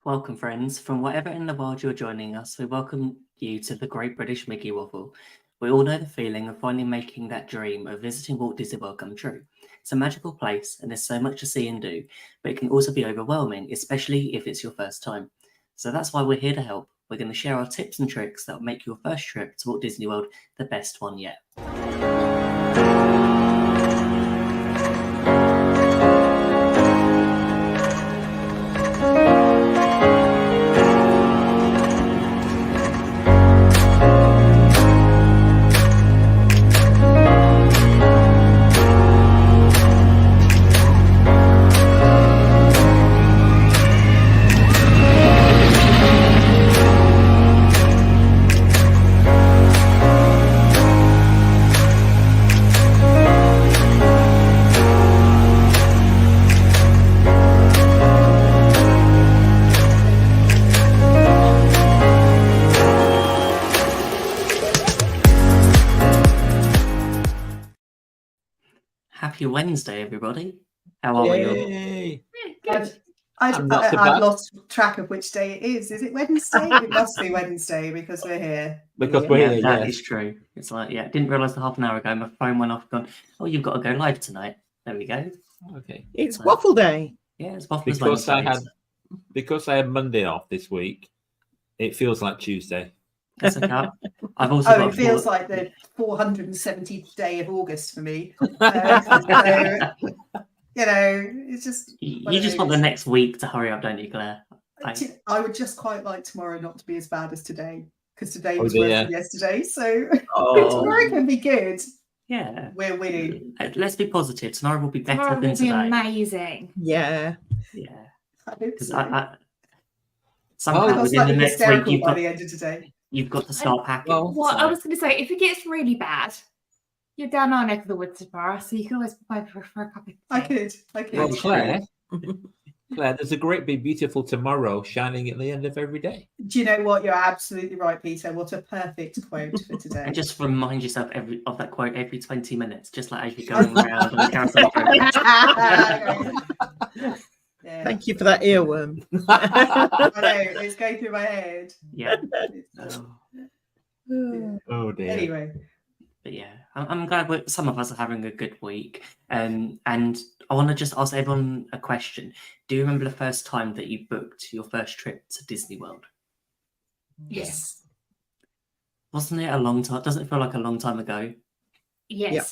Welcome, friends. From wherever in the world you're joining us, we welcome you to the Great British Mickey Waffle. We all know the feeling of finally making that dream of visiting Walt Disney World come true. It's a magical place and there's so much to see and do, but it can also be overwhelming, especially if it's your first time. So that's why we're here to help. We're going to share our tips and tricks that will make your first trip to Walt Disney World the best one yet. Happy Wednesday, everybody. How are we all? Yay. Good. I've lost track of which day it is. Is it Wednesday? It must be Wednesday because we're here. Because we're here, That is true. It's like, didn't realise half an hour ago my phone went off. Gone, oh, you've got to go live tonight. There we go. Okay. It's Waffle Day. Yeah, it's Waffle Because I had Monday off this week, it feels like Tuesday. That's okay. I've also got it feels like the 470th day of August for me. It's just... You just want the next week to hurry up, don't you, Claire? I would just quite like tomorrow not to be as bad as today, because today was worse than yesterday. So tomorrow can be good. Yeah. We're winning. Let's be positive. Tomorrow will be better than today. Amazing. Yeah. Yeah. I hope so. Somehow within the next week, by the end of today. You've got to start packing. I was going to say, if it gets really bad, you're down our neck of the woods tomorrow, so you can always buy for a cup of tea. I could. Well, Claire, there's a great big beautiful tomorrow shining at the end of every day. Do you know what? You're absolutely right, Peter. What a perfect quote for today. And just remind yourself of that quote every 20 minutes, just like as you're going around on the carousel. Yeah. Thank you for that earworm. I know, it's going through my head. Yeah. Oh dear. Anyway. But yeah, I'm glad some of us are having a good week. And I want to just ask everyone a question. Do you remember the first time that you booked your first trip to Disney World? Yes. Wasn't it a long time? Doesn't it feel like a long time ago? Yes. Yep.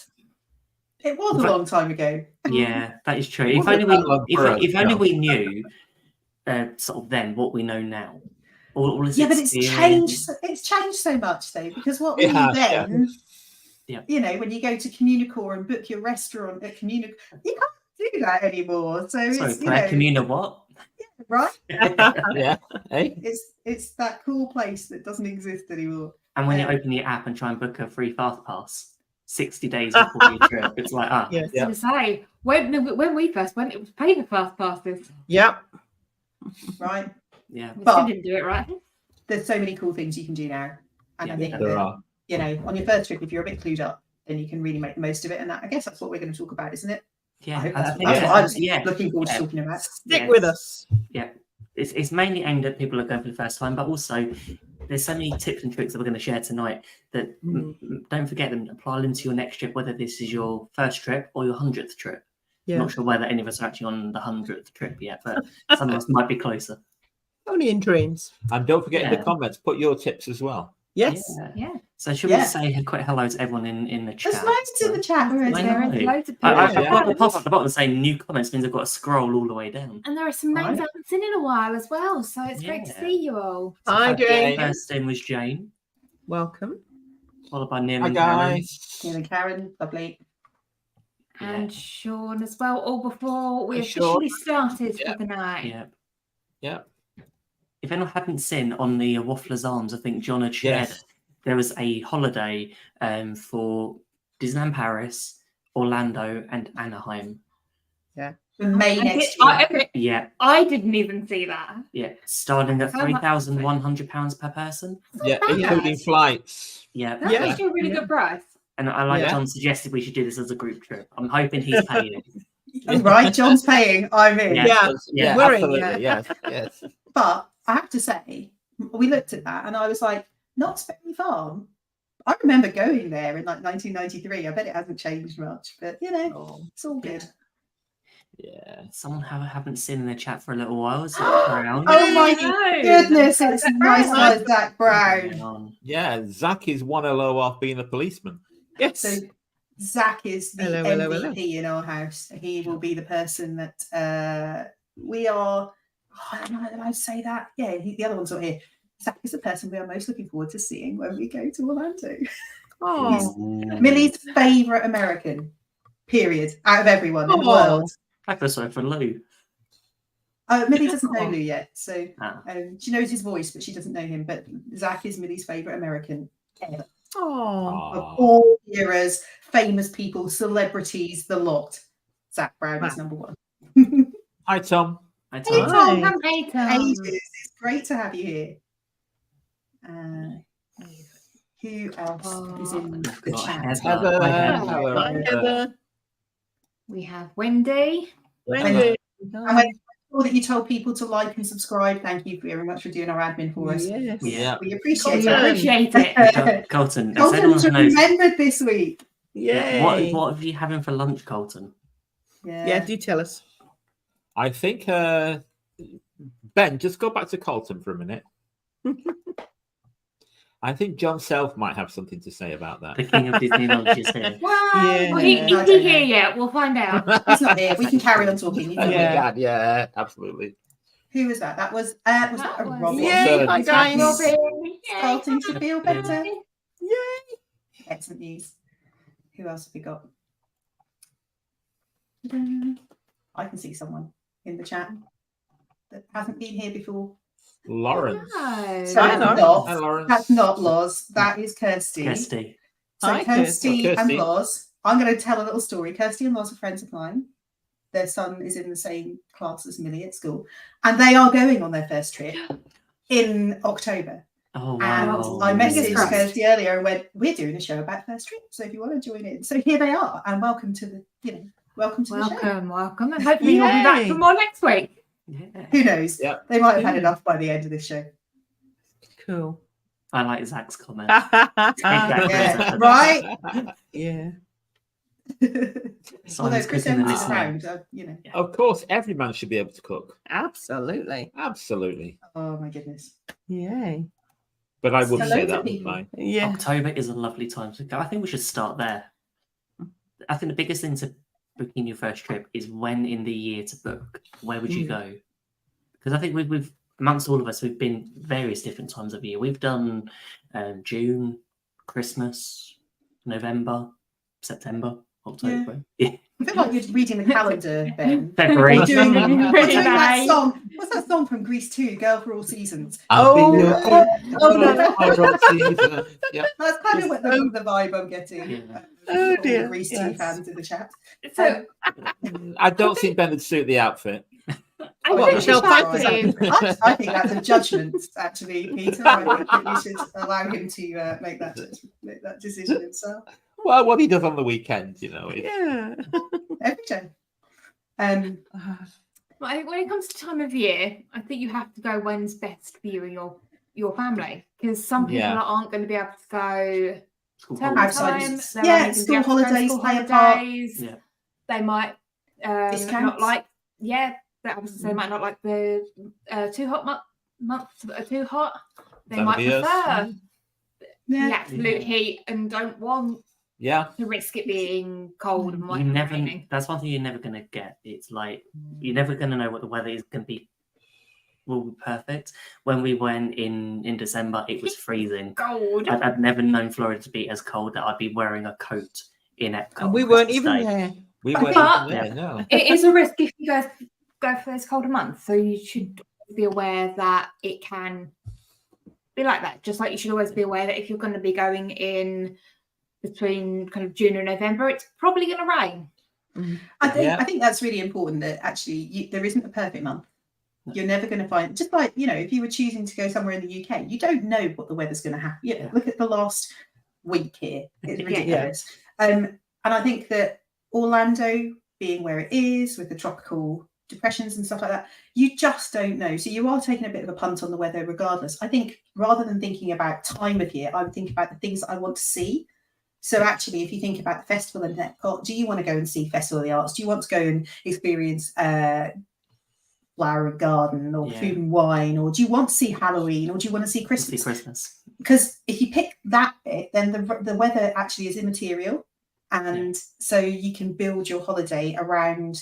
It was a long time ago. Yeah, that is true. If only we knew sort of then what we know now. All but it's changed. It's changed so much though, because what we knew then, when you go to Communicore and book your restaurant at Communicore, you can't do that anymore. So it's Communa what? Yeah, right? Yeah. Hey. It's that cool place that doesn't exist anymore. And when you open the app and try and book a free fast pass 60 days before your trip, it's like, Yes. I was going to say, when we first went, it was paper fast passes. Yep. Right. Yeah. But we didn't do it right. There's so many cool things you can do now. And I think there are. On your first trip, if you're a bit clued up, then you can really make the most of it. And I guess that's what we're going to talk about, isn't it? Yeah. That's what I was looking forward to talking about. Stick with us. Yeah. It's mainly aimed at people who are going for the first time, but also there's so many tips and tricks that we're going to share tonight that don't forget them. Apply them to your next trip, whether this is your first trip or your 100th trip. Yeah. Not sure whether any of us are actually on the 100th trip yet, but some of us might be closer. Only in dreams. And don't forget in the comments, put your tips as well. Yes. Yeah. So should we say a quick hello to everyone in the chat? There's loads in the chat. There's loads of people. I've got the pop up the bottom saying new comments means I've got to scroll all the way down. And there are some names I haven't seen in a while as well, so it's great to see you all. So Hi, Jane. First in was Jane. Welcome. Followed by Neil Hi, and Karen. guys. Neil and Karen, lovely. And Sean as well, all before we officially started for the night. Yeah. If anyone hadn't seen on the Waffler's Arms, I think John had shared it. There was a holiday for Disneyland Paris, Orlando, and Anaheim. Yeah. May next year. I didn't even see that. Yeah. Starting at £3,100 per person. Yeah, including flights. Yeah. That's actually a really good price. And John suggested we should do this as a group trip. I'm hoping he's paying. Right, John's paying. I'm in. Yeah, absolutely. Yes. But I have to say, we looked at that and I was like, Knott's Berry Farm. I remember going there in like 1993. I bet it hasn't changed much, but it's all good. Yeah. Someone haven't seen in the chat for a little while. Is Zach Brown? Oh my No. goodness, it's nice guy Zach Brown. Yeah, Zach is one hello off being a policeman. Yes. So Zach is the Hello, MVP in our house. He will be the person that we are. I don't know how to say that. Yeah, the other one's not here. Zach is the person we are most looking forward to seeing when we go to Orlando. Oh, Millie's favourite American, period, out of everyone in the world. I feel sorry for Lou. Millie doesn't know Lou yet, so Ah. she knows his voice, but she doesn't know him. But Zach is Millie's favourite American ever. oh, Of all eras, famous people, celebrities, the lot. Zach Brown is number one. Hi, Tom. I Hey, told Tom. Tom. Ages. It's great to have you here. Who else is in the chat? Heather. Hi, Heather. We have Wendy. Wendy. And make sure that you told people to like and subscribe. Thank you very much for doing our admin for us. Yes. Yeah. We appreciate We that. appreciate it. Colton. If Colton's anyone knows, remembered this week. Yay. what are you having for lunch, Colton? Yeah, do tell us. I think, Ben, just go back to Colton for a minute. I think John Self might have something to say about that. The king of Disney lunch is here. Wow. Yeah. Well, I is don't he know. here yet? We'll find out. He's not here. We can carry on talking. You Oh can- my God, yeah, absolutely. Who was that? Was that a was- Robin? Yay, hi guys. Robin. Starting to feel better. Yay. Excellent news. Who else have we got? I can see someone in the chat that hasn't been here before. Lawrence. No. So Hi, that's Lawrence. Hi, not, Lawrence. that's not Loz. That is Kirsty. Kirsty. So Hi, Kirsty Kirsty. and Loz. I'm going to tell a little story. Kirsty and Loz are friends of mine. Their son is in the same class as Millie at school, and they are going on their first trip in October. Oh And wow! I Fingers messaged crossed. Kirsty earlier and went, "We're doing a show about first trip, so if you want to join in." So here they are, and welcome to the the show. Welcome. And hopefully you'll be back Yay. for more next week. Yeah. Who knows? Yeah. They might have had enough by the end of this show. Cool. I like Zach's comment. Yeah, right. Yeah. Although Simon's Chris cooking Evans this is time. around, Of course, every man should be able to cook. Absolutely. Absolutely. Oh my goodness. Yay. But I wouldn't Hello say to that, people. wouldn't I? Yeah. October is a lovely time to go. I think we should start there. I think the biggest thing to booking your first trip is when in the year to book. Where would you go? Because I think we've amongst all of us, we've been various different times of year. We've done June, Christmas, November, September, October. Yeah. I feel like you're reading the calendar, Ben. February. You're doing, Pretty you're doing that nice. song. What's that song from Grease 2? Girl for All Seasons. Yeah. That's kind of what the vibe I'm getting. Yeah. Oh, All the dear. Grease 2 Yes. fans in the chat. So I don't think Ben would suit the outfit. I What, think Michelle we should Pfeiffer? do- I think that's a judgment, actually, Peter. I think that we should allow him to make that decision himself. Well, what he does on the weekend, you know. Yeah. Every day. Well, I think when it comes to time of year, I think you have to go when's best for you and your family, because some people Yeah. aren't going to be able to go School term holidays. Outside. time. They're Yeah, only gonna be school able to go holidays school play a part. holidays. Yeah. They might Discounts. not like. Yeah, I was going to say they might not like the too hot months that are too hot. They Time of might year. prefer the Yeah. absolute heat and don't want Yeah. to risk it being cold and You wet and never. raining. That's one thing you're never going to get. It's like you're never going to know what the weather is going to be. Will be perfect. When we went in December, it was freezing. Cold. I'd never known Florida to be as cold that I'd be wearing a coat in Epcot. And we on weren't Christmas even Day. there. We weren't But- even there, no. It is a risk if you guys go for those colder months. So you should be aware that it can be like that. Just like you should always be aware that if you're going to be going in between kind of June and November, it's probably going to rain. I think Yeah. I think that's really important that actually there isn't a perfect month. You're never going to find, just like, if you were choosing to go somewhere in the UK, you don't know what the weather's going to happen. Yeah. Look at the last week here. It's Yeah. ridiculous. And I think that Orlando being where it is with the tropical depressions and stuff like that. You just don't know. So you are taking a bit of a punt on the weather regardless. I think rather than thinking about time of year, I would think about the things that I want to see. So actually, if you think about the festival in Epcot, do you want to go and see Festival of the Arts? Do you want to go and experience Flower and Garden or Food and Wine? Or do you want to see Halloween? Or do you want to see Christmas? Because if you pick that bit, then the weather actually is immaterial. And so you can build your holiday around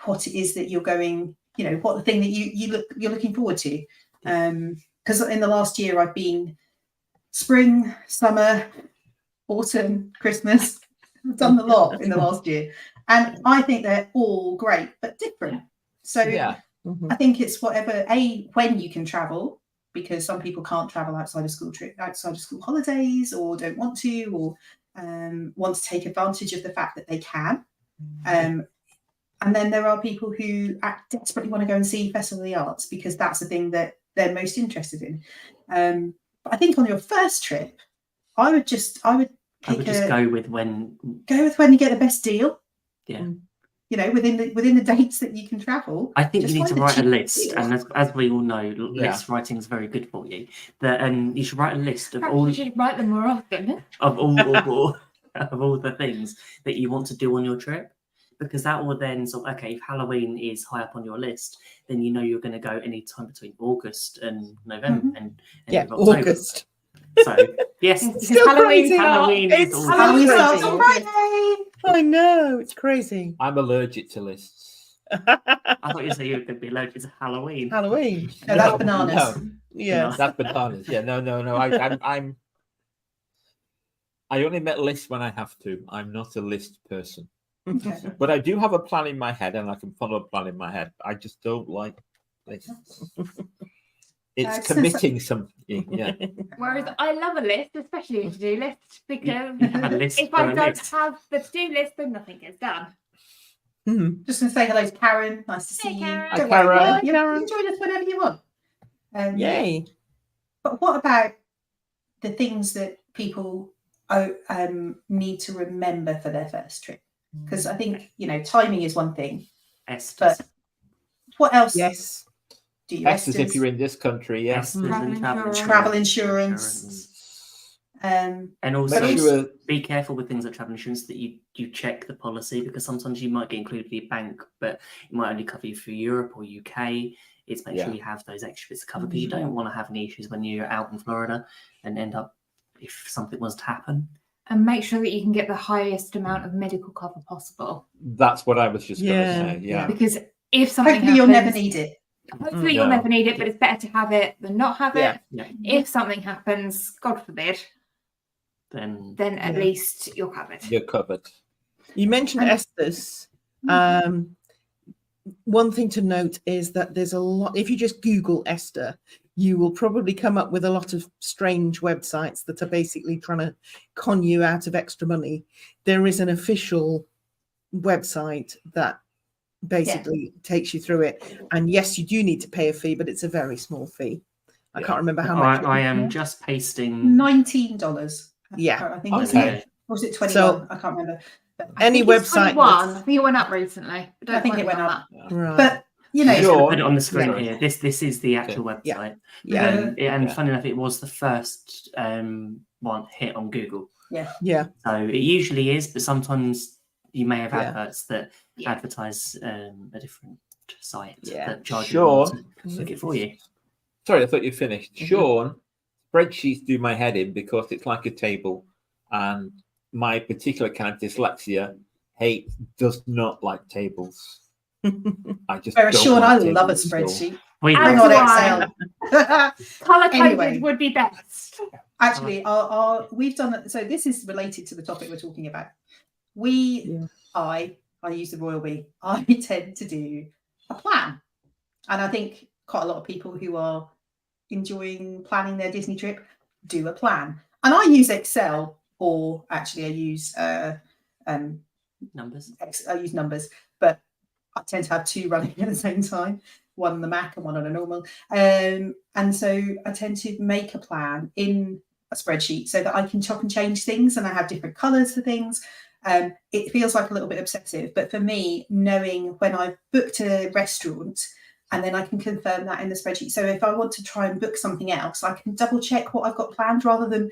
what it is that you're going, you know, what the thing that you're looking forward to. Because in the last year I've been spring, summer, autumn, Christmas. I've done a lot in the last year, and I think they're all great but different. So I think it's whatever when you can travel, because some people can't travel outside of school holidays, or don't want to, or want to take advantage of the fact that they can. And then there are people who desperately want to go and see Festival of the Arts because that's the thing that they're most interested in. But I think on your first trip, I would just go with when you get the best deal. Yeah. You know, within the dates that you can travel. I think you need to write a list, and as we all know, list writing is very good for you. You should write a list of all. You should write them more often. Of all the things that you want to do on your trip, because that will then if Halloween is high up on your list, then you know you're going to go any time between August and November and October. August. So yes, Still crazy. Halloween It's is Halloween August. starts on Friday. I know, it's crazy. I'm allergic to lists. I thought you said you were going to be allergic to Halloween. Halloween. No, that's bananas. No, Yeah. that's bananas. Yeah, no. I only make lists when I have to. I'm not a list person. Okay. But I do have a plan in my head, and I can follow a plan in my head. I just don't like lists. It's committing something. Yeah. Whereas I love a list, especially a to-do list, because A list if for I a don't list. have the to-do list, then nothing gets done. Just going to say hello to Karen. Nice to see Hey, you. Karen. Hi, Don't Karen. worry, Hi, you Karen. join us whenever you want. Yay. But what about the things that people need to remember for their first trip? Because I think, timing is one thing, Estes. but what else Yes. do you Estes if you're in this country, yes. Estes and Travel insurance. And also Make sure be careful with things like travel insurance that you check the policy, because sometimes you might get included with your bank, but it might only cover you for Europe or UK. It's make sure you have those extra bits covered, because you don't want to have any issues when you're out in Florida and end up if something was to happen. And make sure that you can get the highest amount of medical cover possible. that's what I was just going to say. Yeah. Because if something Hopefully you'll never need it. Hopefully you'll never need it, but it's better to have it than not have it. Yeah. If something happens, God forbid, Then at least you're covered. You're covered. You mentioned Estes. One thing to note is that there's a lot. If you just Google Esther, you will probably come up with a lot of strange websites that are basically trying to con you out of extra money. There is an official website that basically takes you through it. And yes, you do need to pay a fee, but it's a very small fee. I can't remember how much. I am just pasting $19. Yeah. I think Okay. or was it 21? So- I can't remember. But Any website. I think it went up recently. I think it went up. Right. But Sure. put it on the screen Yeah. here. This is the actual website. Yeah. And funny enough, it was the first one hit on Google. Yeah. So it usually is, but sometimes you may have Yeah. adverts that advertise a different site that charge Sure. you more to look it for you. Sorry, I thought you finished. Sean, spreadsheets do my head in because it's like a table, and my particular kind of dyslexia does not like tables. I just whereas don't Sean, like I tables love a at all. spreadsheet. We Hang That's on why- Excel. Colour coded Anyway. would be best. Actually, we've done so. This is related to the topic we're talking about. I use the royal we. I tend to do a plan, and I think quite a lot of people who are enjoying planning their Disney trip do a plan. And I use Excel, or actually I use numbers. I use numbers, but I tend to have two running at the same time, one on the Mac and one on a normal. And so I tend to make a plan in a spreadsheet so that I can chop and change things, and I have different colours for things. It feels like a little bit obsessive, but for me, knowing when I've booked a restaurant, and then I can confirm that in the spreadsheet. So if I want to try and book something else, I can double check what I've got planned, rather than,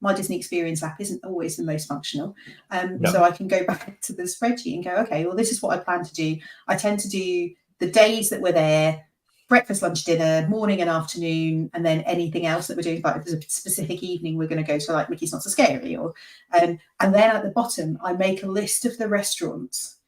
my Disney Experience app isn't always the most functional. No. So I can go back to the spreadsheet and go, okay, well, this is what I plan to do. I tend to do the days that we're there, breakfast, lunch, dinner, morning and afternoon, and then anything else that we're doing. Like if there's a specific evening we're going to go to, like Mickey's Not So Scary, or and then at the bottom I make a list of the restaurants.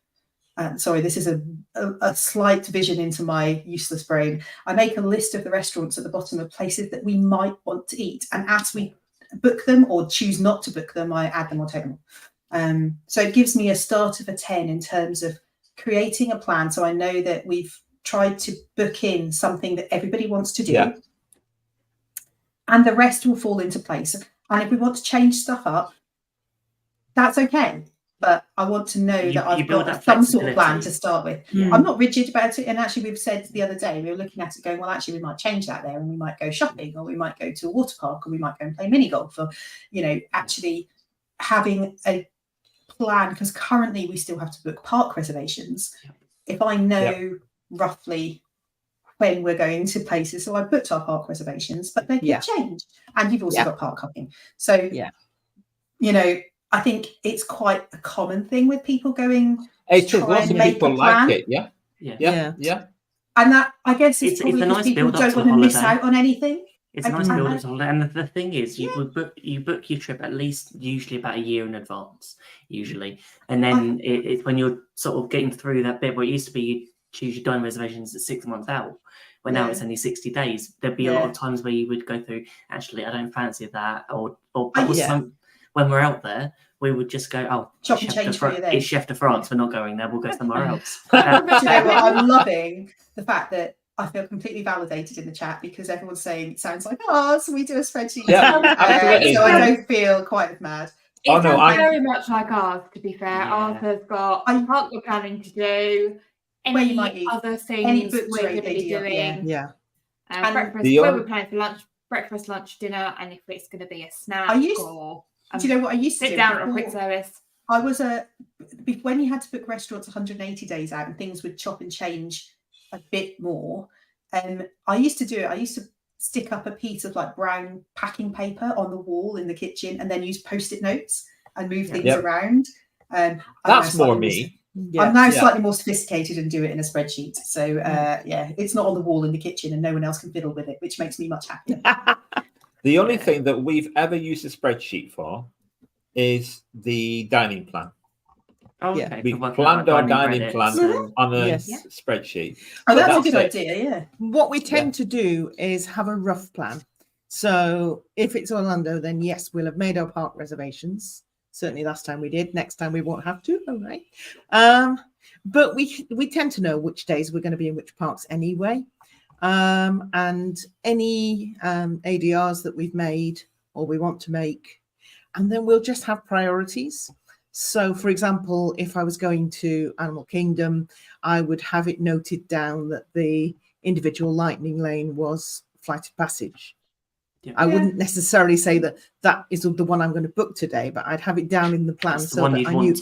Sorry, this is a slight vision into my useless brain. I make a list of the restaurants at the bottom of places that we might want to eat, and as we book them or choose not to book them, I add them or take them. So it gives me a start of a 10 in terms of creating a plan, so I know that we've tried to book in something that everybody wants to do, and the rest will fall into place. And if we want to change stuff up, that's okay, but I want to know that I've got some sort of plan to start with. I'm not rigid about it, and actually we've said the other day, we were looking at it going, well, actually we might change that there, and we might go shopping, or we might go to a water park, or we might go and play mini golf, or actually having a plan, because currently we still have to book park reservations. If I know roughly when we're going to places, so I booked our park reservations, but they can change, and you've also got park hopping. So I think it's quite a common thing with people going. It's true. Lots of people like it. Yeah. And that, I guess, it's probably a nice people build-up don't to want a to miss holiday. out on anything. It's a nice build-up to holiday, and the thing is, you book your trip at least usually about a year in advance, and then it's when you're sort of getting through that bit where it used to be you choose your dining reservations at 6 months out, where now it's only 60 days. There'd be a lot of times where you would go through, actually, I don't fancy that, or when we're out there, we would just go, chop and change for you there. It's Chef de France, we're not going there, we'll go somewhere else. I'm loving the fact that I feel completely validated in the chat, because everyone's saying it sounds like ours. We do a spreadsheet. Absolutely. So I don't feel quite as mad. It's very much like ours, to be fair. Ours has got park we're planning to do, where you might eat, other things any we're going to be doing. And breakfast, where we're planning for lunch, breakfast, lunch, dinner, and if it's going to be a snack do you know what I used to sit do? down at a quick service. I was when you had to book restaurants 180 days out and things would chop and change a bit more. I used to do it. I used to stick up a piece of like brown packing paper on the wall in the kitchen, and then use Post-it notes and move things around. That's more me. I'm now slightly more sophisticated and do it in a spreadsheet. So it's not on the wall in the kitchen, and no one else can fiddle with it, which makes me much happier. The only thing that we've ever used a spreadsheet for is the dining plan. We planned our dining plan on a spreadsheet. That's a good idea. What we tend to do is have a rough plan. So if it's Orlando, then yes, we'll have made our park reservations. Certainly last time we did. Next time we won't have to. All right. But we tend to know which days we're going to be in which parks anyway. And any ADRs that we've made or we want to make, and then we'll just have priorities. So, for example, if I was going to Animal Kingdom, I would have it noted down that the individual lightning lane was Flight of Passage. I wouldn't necessarily say that is the one I'm going to book today, but I'd have it down in the plan so that I knew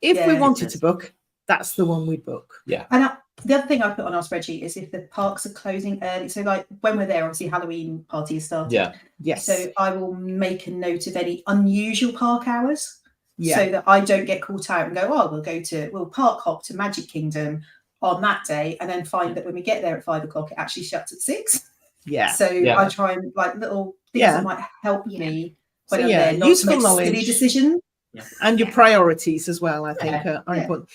if we wanted to book, that's the one we'd book. And the other thing I put on our spreadsheet is if the parks are closing early. So like when we're there, obviously Halloween party is starting. So I will make a note of any unusual park hours. So that I don't get caught out and go, we'll park hop to Magic Kingdom on that day, and then find that when we get there at 5 o'clock, it actually shuts at 6. So I try and like little things that might help me when I'm there, not useful to make knowledge, silly decisions. And your priorities as well, I think, are important.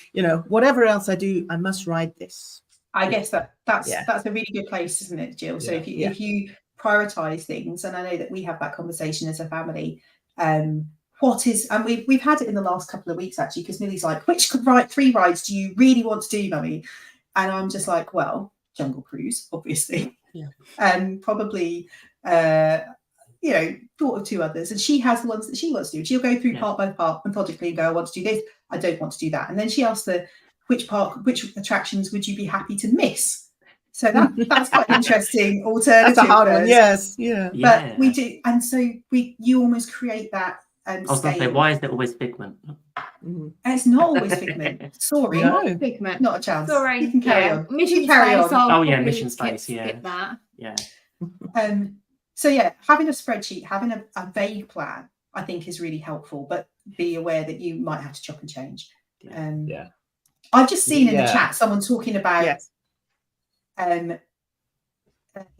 Whatever else I do, I must ride this. I guess that's a really good place, isn't it, Jill? So if you prioritize things, and I know that we have that conversation as a family, and we've had it in the last couple of weeks actually, because Millie's like, which 3 rides do you really want to do, Mummy? And I'm just like, well, Jungle Cruise, obviously, and probably thought of 2 others, and she has the ones that she wants to do. She'll go through part by part methodically and go, I want to do this, I don't want to do that, and then she asks which attractions would you be happy to miss? So that's quite an interesting alternative. That's a hard one, yes, But we do, and so you almost create that I was going to say, scale. why is it always Figment? Mm. And it's not always Figment. Sorry, No. Figment. not a chance. Sorry. You can carry on. Mission You carry Space. on. I'll Oh, yeah, probably Mission Space, skip that. Yeah. So yeah, having a spreadsheet, having a vague plan, I think is really helpful. But be aware that you might have to chop and change. Yeah. I've just seen in the Yeah. chat someone talking about Yes.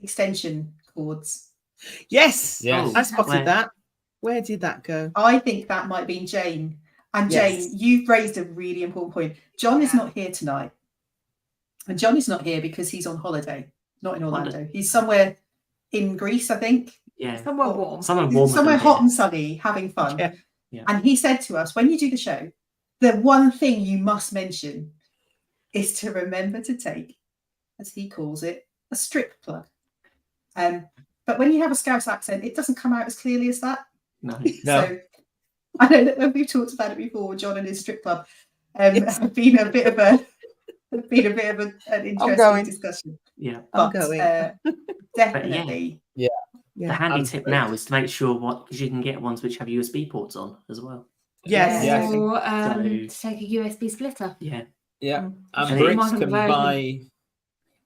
Extension cords. Yes. Yes. I spotted Where? that. Where did that go? I think that might be Jane. And Yes. Jane, you've raised a really important point. John is not here tonight. And John is not here because he's on holiday, not in Orlando. He's somewhere in Greece, I think. Yeah. Somewhere warm. Somewhere hot and sunny, having fun. Yeah. Yeah. And he said to us, when you do the show, the one thing you must mention is to remember to take, as he calls it, a strip plug. But when you have a Scouse accent, it doesn't come out as clearly as that. No. So I know that when we've talked about it before, John and his strip club has been a bit of an interesting discussion. Yeah. But going. definitely. Yeah. The handy And- tip now is to make sure because you can get ones which have USB ports on as well. Yes. Yes. Or So- take a USB splitter. Yeah. Yeah. Mm. And And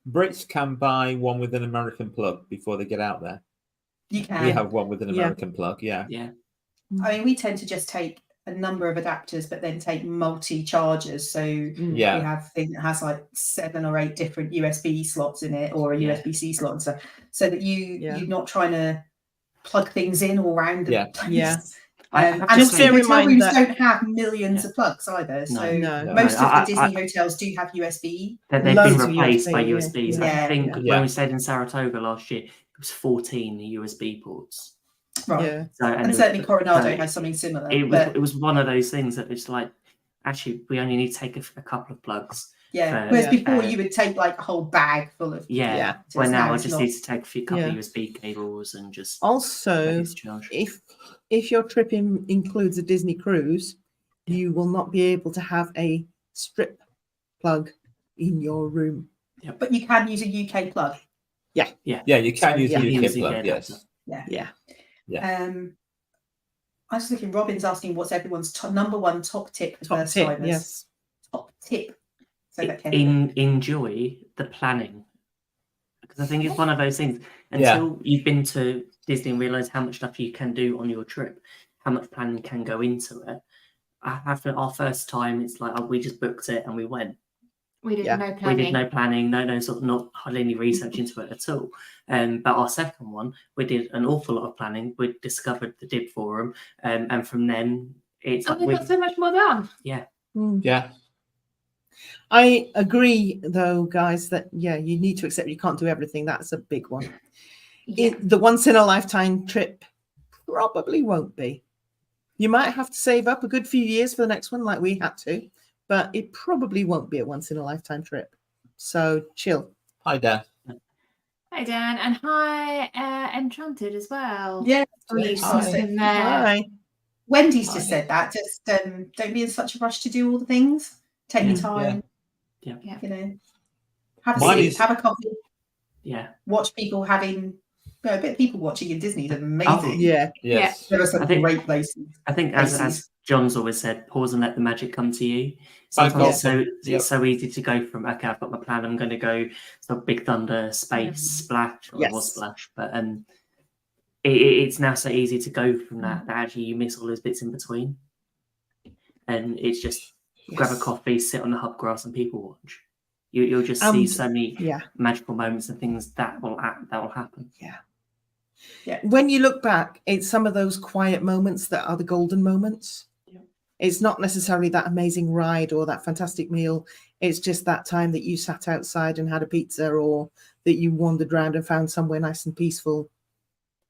Brits can buy one with an American plug before they get out there. You can. We have one with an Yeah. American plug. Yeah. Yeah. I mean, we tend to just take a number of adapters, but then take multi-chargers. So Yeah. we have thing that has like 7 or 8 different USB slots in it, or a Yeah. USB-C slot, and so that Yeah. you're not trying to plug things in all around the Yeah. place. Yeah. And Just also, bear in hotel mind rooms that- don't have millions of plugs either. So No. most No, of the Disney hotels do have USB. They've been Loads of replaced by USB, USBs. yeah. I think Yeah. when we stayed in Saratoga last year, it was 14 USB ports. Right. Yeah. So, And certainly Coronado so has something similar. it was one of those things that it's like, actually, we only need to take a couple of plugs. Yeah. for, Whereas before uh, you would take like a whole bag full of. Yeah. Yeah. Well, So now I it's just not- need to take a couple of Yeah. USB cables and just Also, discharge. if your trip includes a Disney cruise, you will not be able to have a strip plug in your room. But you can use a UK plug. Yeah. You can use yeah. a UK Use the plug. UK Yes. Yeah. I was looking. Robin's asking what's everyone's number one top tip for Top first tip. timers. Yes. Top tip. Say that carefully. Enjoy the planning, because I think it's one of those things. Until you've been to Disney and realize how much stuff you can do on your trip, how much planning can go into it. After our first time, it's like we just booked it and we went. We did Yeah. no We planning. did no planning, no sort of not hardly any research into it at all. But our second one, we did an awful lot of planning. We discovered the DIB forum, and from then it's And like we got so much more done. Mm. Yeah. I agree, though, guys, that you need to accept you can't do everything. That's a big one. Yeah. The once in a lifetime trip probably won't be. You might have to save up a good few years for the next one, like we had to, but it probably won't be a once in a lifetime trip. So chill. Hi, Dan. Hi, Dan. And hi, Enchanted as well. Yeah. Oh, you Hi. got in there. Bye. Wendy's just said that. Just don't be in such a rush to do all the things. Take your Yeah. time. Yeah. You know, have a Mine seat, is- have a coffee, yeah. watch people having. A bit of people watching in Disney is amazing. Oh, Yeah. Yes. There are some I think- great places. I think as John's always said, pause and let the magic come to you. Bye, Sometimes Carl. it's so easy to go from I've got my plan, I'm going to go Big Thunder, Space, Splash, or it was Yes. Splash, but it's now so easy to go from that actually you miss all those bits in between, and it's just grab a coffee, sit on the hub grass, and people watch. You'll just see so many Yeah. magical moments and things that will happen. When you look back, it's some of those quiet moments that are the golden moments. Yeah. It's not necessarily that amazing ride or that fantastic meal. It's just that time that you sat outside and had a pizza, or that you wandered around and found somewhere nice and peaceful.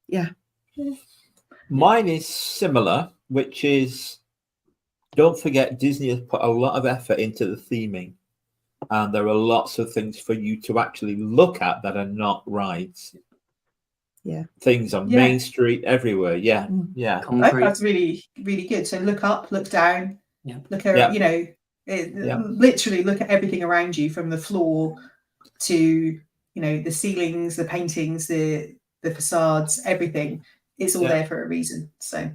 Yeah. Mine is similar, which is don't forget Disney has put a lot of effort into the theming, and there are lots of things for you to actually look at that are not rides. Yeah. Things on Yeah. Main Street everywhere. Yeah. Mm. Yeah. Concrete. That's really, really good. So look up, look down, Yeah. look at, Yeah. literally look at everything around you, from the floor to, the ceilings, the paintings, the facades, everything. It's all Yeah. there for a reason. So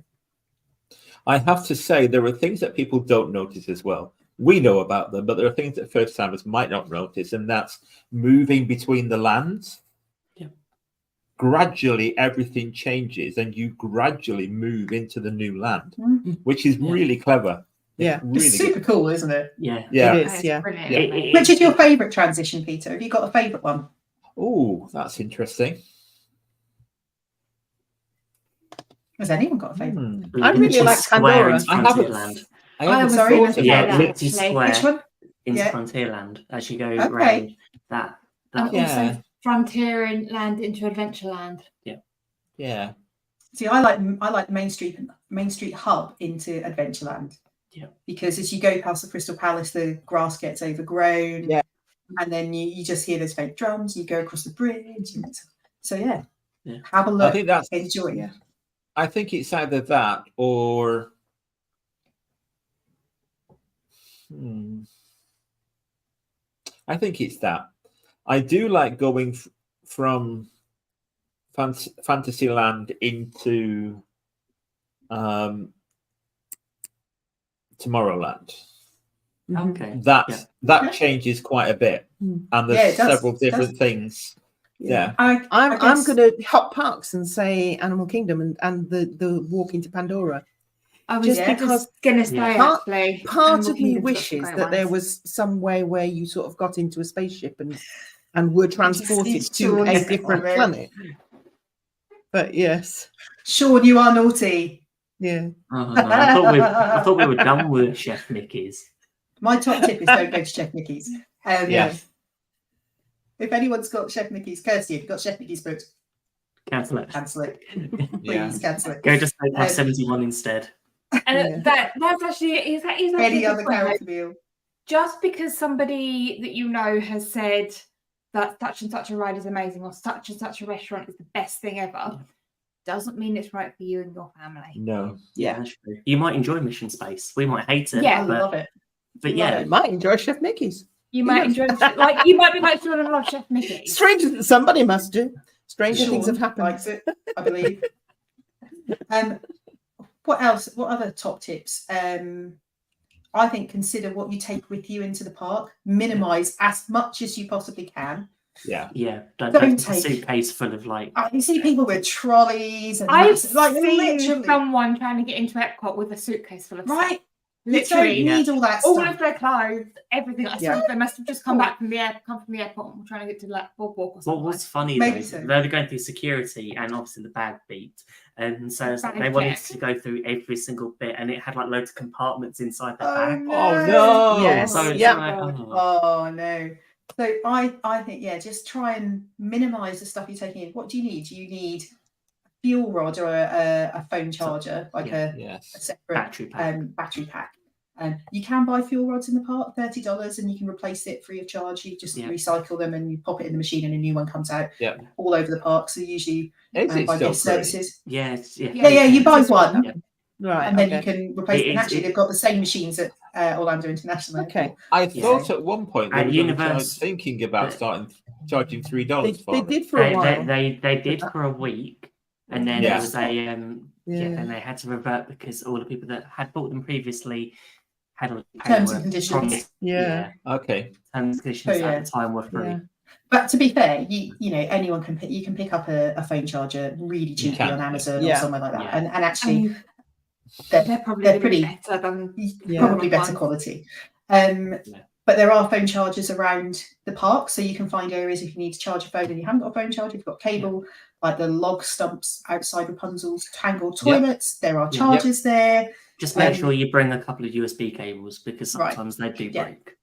I have to say, there are things that people don't notice as well. We know about them, but there are things that first timers might not notice, and that's moving between the lands. Yeah. Gradually, everything changes, and you gradually move into the new land, which is Yeah. really clever. Yeah. really It's super cool, isn't it? Yeah. Yeah. It That is, yeah. brilliant. Yeah. Which is your favourite transition, Peter? Have you got a favourite one? Oh, that's interesting. Has anyone got a favourite? Hmm. I really Liberty like Square Pandora. in I haven't- Frontierland. I haven't sorry, thought Liberty about Yeah, that, it. Liberty actually. Square Which one? into Yeah. Frontierland as you go Okay. around that. And Yeah. also Frontierland land into Adventureland. Yeah. See, I like the Main Street hub into Adventureland. Yeah. Because as you go past the Crystal Palace, the grass gets overgrown. Yeah. And then you just hear those fake drums. You go across the bridge. So yeah. Yeah. Have a I look. think that's. Enjoy. Yeah. I think it's either that or. I think it's that. I do like going from Fantasyland into Tomorrowland. Okay. That Okay. changes quite a bit, Mm. and there's Yeah, it does. several It does. different things. Yeah. I'm I guess- going to Hot Parks and say Animal Kingdom and the walk into Pandora. I was Just Yeah. because gonna say Yeah. actually. part Animal of me Kingdom's got some wishes great that there ones. was some way where you sort of got into a spaceship and were transported need to Sean a to different comment. planet. But yes, Sean, you are naughty. yeah. Oh, no, I thought we were done with Chef Mickey's. My top tip is don't go to Chef Mickey's. Yeah. If anyone's got Chef Mickey's, Kirsty, if you've got Chef Mickey's booked, Cancel it. cancel it. Yeah. Please cancel it. Go to Steakhouse 71 instead. And Yeah. that's actually is actually Any a other good point, though. character meal. Just because somebody that you know has said that such and such a ride is amazing or such and such a restaurant is the best thing ever, doesn't mean it's right for you and your family. No. Yeah. That's true. You might enjoy Mission Space. We might hate it. Yeah. I love it. But love yeah, I might enjoy Chef Mickey's. You might enjoy like you might be like someone who loves Chef Mickey. Stranger, somebody must do. Stranger things have Sean happened. likes it, I believe. What else? What other top tips? I think consider what you take with you into the park. Minimize as much as you possibly can. Yeah. yeah. Don't Don't take a take- suitcase full of like. You see people with trolleys and I've massive- like seen literally, someone trying to get into Epcot with a suitcase full of stuff. right? You Literally, don't need all that all stuff. of their clothes, everything. I Yeah. suppose they must have just come from the airport and were trying to get to like Boardwalk or What something. was funny Maybe though, so. they were going through security and obviously the bag beat. And so it's like Bag they wanted check. to go through every single bit and it had like loads of compartments inside the Oh bag. no! Oh, no. Yes. So it's Yeah. like, oh. Oh no. So I think just try and minimize the stuff you're taking in. What do you need? Do you need a fuel rod or a phone charger, like Yeah. a Yes. separate Battery pack. battery pack? You can buy fuel rods in the park, $30, and you can replace it free of charge. You just Yeah. recycle them and you pop it in the machine and a new one comes out. Yeah. All over the park. So usually Is it by still guest free? services. Yeah, yeah. Yeah, you buy one Yeah. Right. and then okay. you can replace it. It And is- actually, it- they've got the same machines at Orlando International Okay. Airport. I Yeah. thought at one point they At were gonna Universe- start thinking about but- starting charging They, $3 for they it. did for a while. They did for a week, and then Yeah. there was a Yeah. and they had to revert because all the people that had bought them previously had all the Terms and paperwork conditions. from it. Yeah. Okay. Terms and conditions Oh, yeah. at the time were free. Yeah. But to be fair, you know anyone can pick. You can pick up a phone charger really cheaply can, on Amazon yeah. or somewhere like that, Yeah. and actually And they're, they're probably they're gonna be pretty better than Yeah. probably better ones. quality. Yeah. But there are phone chargers around the park, so you can find areas if you need to charge a phone and you haven't got a phone charger. If you've got cable, like the log stumps outside Rapunzel's Tangled Yep. toilets, there are Yep. chargers there. Just make Um, sure you bring a couple of USB cables because Right. sometimes they do Yeah. break.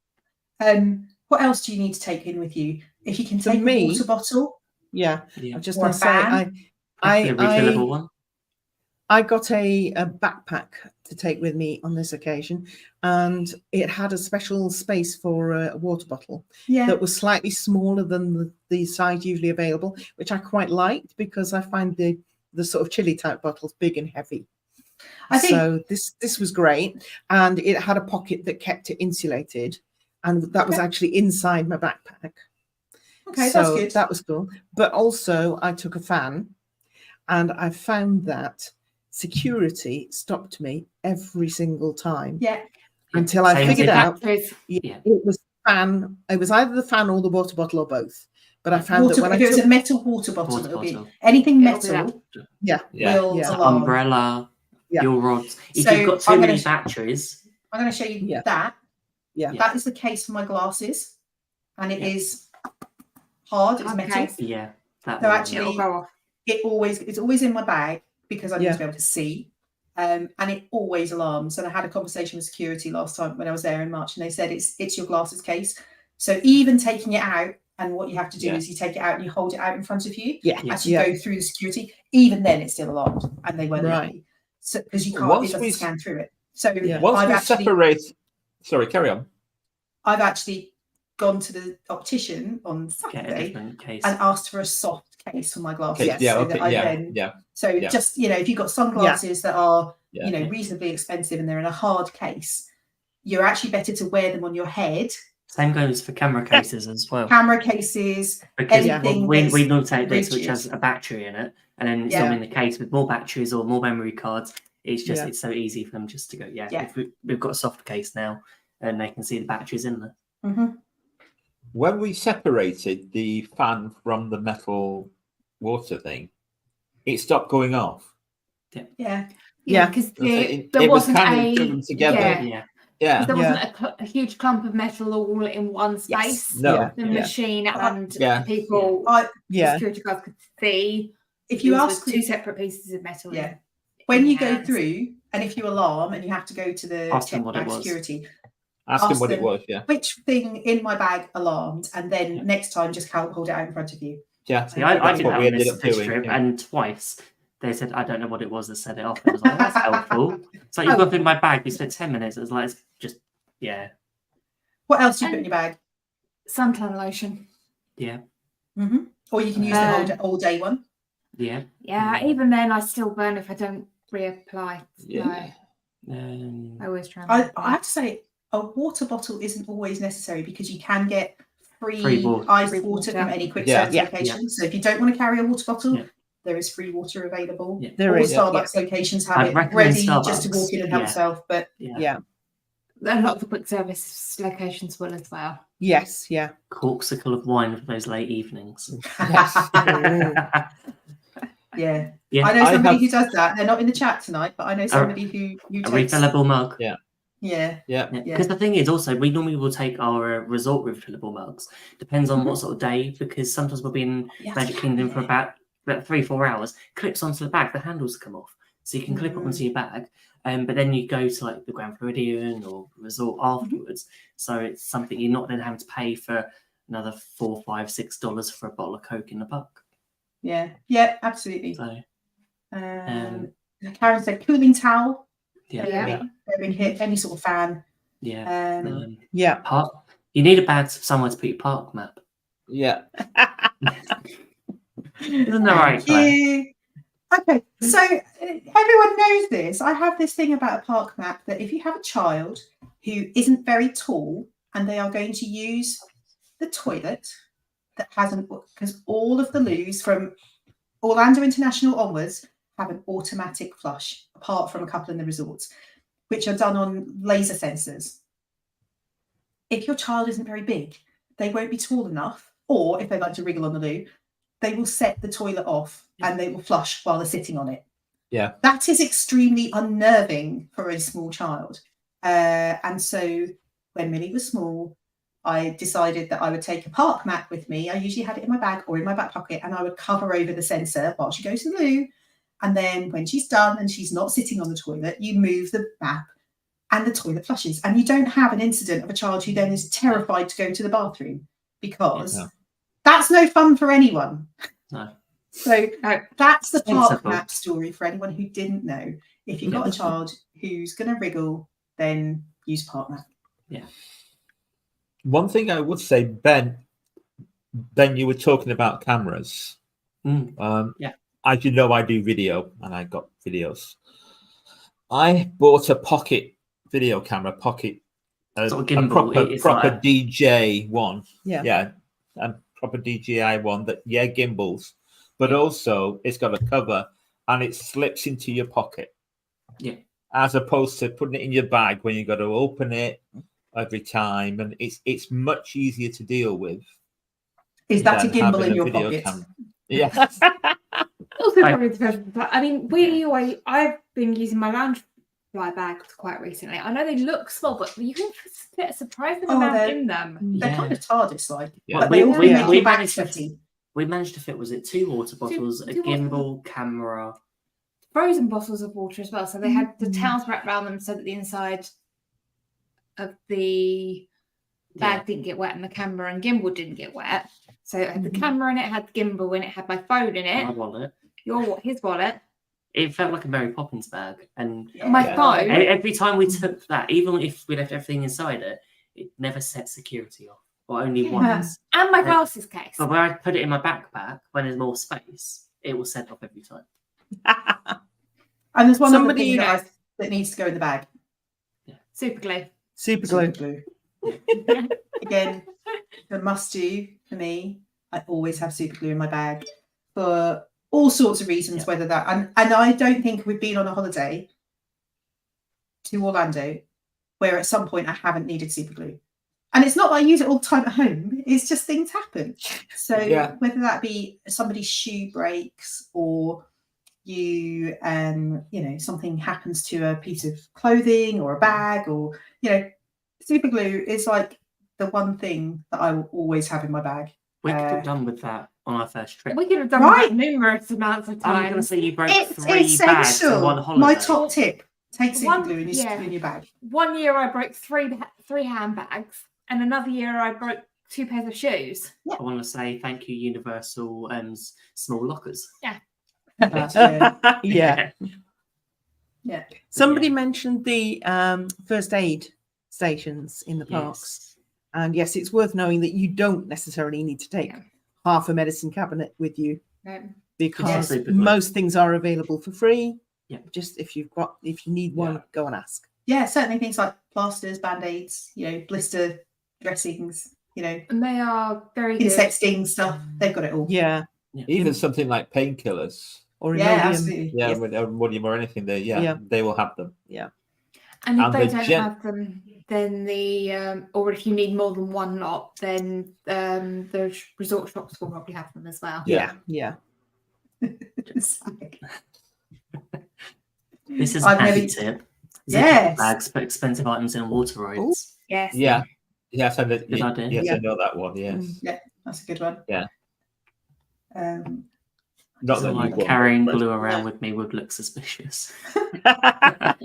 What else do you need to take in with you? If you can For take me- a water bottle, Yeah. Yeah. I'm just Or a going to say, fan? Preferably a refillable one. I got a backpack to take with me on this occasion, and it had a special space for a water bottle yeah, that was slightly smaller than the size usually available, which I quite liked because I find the sort of chili type bottles big and heavy. I think So this was great, and it had a pocket that kept it insulated, and that was Okay. actually inside my backpack. okay, So that's good. that was cool. But also, I took a fan, and I found that security stopped me every single time Yeah. until I Same figured as out Batteries. Yeah. it was fan. It was either the fan or the water bottle or both. But I found Water, that when if I it was took, a metal water bottle, Water it'll be bottle. anything It'll be metal yeah, will Yeah. alarm. Umbrella, Yeah. fuel rods. If So you've got too I'm many gonna- batteries, I'm going to show you Yeah. that. Yeah. That is the case for my glasses, and it Yeah. is hard. It's metal. Okay. yeah, that So will actually- It'll go off. It's always in my bag because I need Yeah. to be able to see. And it always alarms. And I had a conversation with security last time when I was there in March, and they said it's your glasses case. So even taking it out, and what you have to do Yeah. is you take it out and you hold it out in front of you Yeah. as you Yeah. go through the security. Even then, it's still alarmed, and they won't let Right. me. So because you can't, Once it doesn't we- scan through it. So Yeah. Once I've we actually separate, sorry, carry on. I've actually gone to the optician on get a Saturday different case. and asked for a soft case for my glasses. Okay, yeah, so okay, that I yeah, then yeah, So Yeah. just, if you've got sunglasses that are, yeah. reasonably expensive and they're in a hard case, you're actually better to wear them on your head. Same goes for camera cases as well. Camera cases, Because anything we that's notate this, which rigid. has a battery in it, and then it's Yeah. normally in the case with more batteries or more memory cards. It's just Yeah. it's so easy for them just to go. Yeah, Yeah. if we've got a soft case now, and they can see the batteries in there. Mhm. When we separated the fan from the metal water thing, it stopped going off. Yeah. Yeah, Yeah. because It there was wasn't kind of a driven together. Yeah, Yeah, 'cause Yeah. there wasn't a huge clump of metal all in one Yes. space. No. Yeah. The Yeah. machine and Yeah. the people, I, the Yeah. security guards could see. if you these were ask two separate pieces of metal. Yeah. in when you your go hands. through, and if you alarm and you have to go to the Ask them check what it bag was. security, Ask him Ask what it them. was. Yeah. which thing in my bag alarmed, and then Yeah. next time just hold it out in front of you. Yeah. see, I That's did what that we on ended this, up this doing, trip, yeah. and twice they said I don't know what it was that set it off. I was like, that's helpful. So you've got in my bag. We spent 10 minutes. It was like it's just What else do you put in your bag? Suntan lotion. Mm-hmm. Or you can use the all day one. yeah. Yeah, even then I still burn if I don't reapply. Yeah. No, I always try. And I reapply. have to say, a water bottle isn't always necessary because you can get Free free water. iced Free water water. from any quick Yeah. service Yeah. location. So if you don't want to carry a water bottle, Yeah. there is free water available. Yeah. There All is. Starbucks locations have I'd it recommend ready just to Starbucks. walk in and help Yeah. yourself. But Yeah. A lot of the quick service locations will as well. Yes. Yeah. Corksicle of wine for those late evenings. yeah. Yeah. I know I somebody have- who does that. They're not in the chat tonight, but I know somebody who A takes. refillable mug. Yeah. Yeah. Yeah, because the thing is also we normally will take our resort refillable mugs. Depends on what sort of day, because sometimes we'll be in Yeah, Magic Kingdom for about 3-4 hours. Clips onto the bag, the handles come off, so you can clip it onto your bag. But then you go to like the Grand Floridian or resort afterwards, so it's something you're not then having to pay for another $4, $5, $6 for a bottle of Coke in the park. Yeah. Yeah. Absolutely. So Karen said cooling towel. yeah, Yeah. Very big hit. Any sort of fan. yeah. Yeah. Park. You need a bag somewhere to put your park map. Yeah. Isn't that right? Thank Claire? you. Okay, so everyone knows this. I have this thing about a park map that if you have a child who isn't very tall and they are going to use the toilet that hasn't, because all of the loos from Orlando International onwards have an automatic flush, apart from a couple in the resorts, which are done on laser sensors. If your child isn't very big, they won't be tall enough, or if they like to wriggle on the loo, they will set the toilet off and they will flush while they're sitting on it. Yeah. That is extremely unnerving for a small child. And so when Millie was small, I decided that I would take a park map with me. I usually had it in my bag or in my back pocket, and I would cover over the sensor while she goes to the loo. And then when she's done and she's not sitting on the toilet, you move the map and the toilet flushes. And you don't have an incident of a child who then is terrified to go to the bathroom, because that's no fun for anyone. No. So that's the park Sensible. map story for anyone who didn't know. If you've got a child who's going to wriggle, then use park map. Yeah. One thing I would say, Ben, you were talking about cameras. Yeah. As you know, I do video, and I got videos. I bought a pocket video camera, a Sort of gimbal. It's proper like DJ one. Yeah. Yeah, and proper DJI one that gimbals, but also it's got a cover, and it slips into your pocket. Yeah. As opposed to putting it in your bag when you've got to open it every time, and it's much easier to deal with. Is that a than gimbal having in a your video pocket? camera. Yeah. Also, I- probably depends. But I mean, I've been using my lounge fly bags quite recently. I know they look small, but you can fit a surprising Oh, amount they're- in them. They're Yeah. kind of TARDIS-like, Yeah. but We- they also we- make we your back managed to- sweaty. We managed to fit, was it 2 water bottles, a two water gimbal, camera? Frozen bottles of water as well. So they had the Mm. towels wrapped around them so that the inside of the bag Yeah. didn't get wet and the camera and gimbal didn't get wet. So it had the Mhm. camera in it, had the gimbal in it, had my phone in My it, wallet. his wallet, It felt like a Mary Poppins bag. And my Yeah. phone. every time we took that, even if we left everything inside it, it never set security off. Or only Yeah. once. and my glasses case. But when I put it in my backpack, when there's more space, it will set off every time. And there's one Somebody other you thing know. that needs to go in the bag. Super glue. Super glue. Super glue. Again, the must-do for me. I always have super glue in my bag for all sorts of reasons. Yeah. Whether that and I don't think we've been on a holiday to Orlando where at some point I haven't needed super glue. And it's not that I use it all the time at home. It's just things happen. So Yeah. whether that be somebody's shoe breaks or you something happens to a piece of clothing or a bag, or super glue is like the one thing that I will always have in my bag. We could Uh, have done with that on our first trip. We could have done Right. that numerous amounts of I'm going to times. say you broke It's 3 bags in essential. one holiday. My top tip: take super One- glue and you yeah. stick it in your bag. One year I broke three handbags, and another year I broke 2 pairs of shoes. I want to say thank you, Universal small lockers. Yeah. Yeah. Somebody mentioned the first aid stations in the parks. Yes. And yes, it's worth knowing that you don't necessarily need to take Yeah. half a medicine cabinet with you because super glue. most things are available for free. Yeah. Just if you need one, Yeah. go and ask. Yeah, certainly things like plasters, band-aids, blister dressings, And they are very good. insect sting stuff. They've got it all. Yeah. Even something like painkillers. Or Yeah, Imodium. absolutely. Yeah, Yes. with Imodium or anything, Yeah. they will have them. And if And they the don't have them, then or if you need more than one lot, then the resort shops will probably have them as well. Yeah. Yeah. This is a I've handy never- tip. Yes. Ziploc bags for expensive items in water rides. Yes. Yeah. Yes, I know, Good idea. yes, Yeah. I know that one. Yes. Mm. That's a good one. Yeah. So Not that Like you want. carrying but- glue around with me would look suspicious. not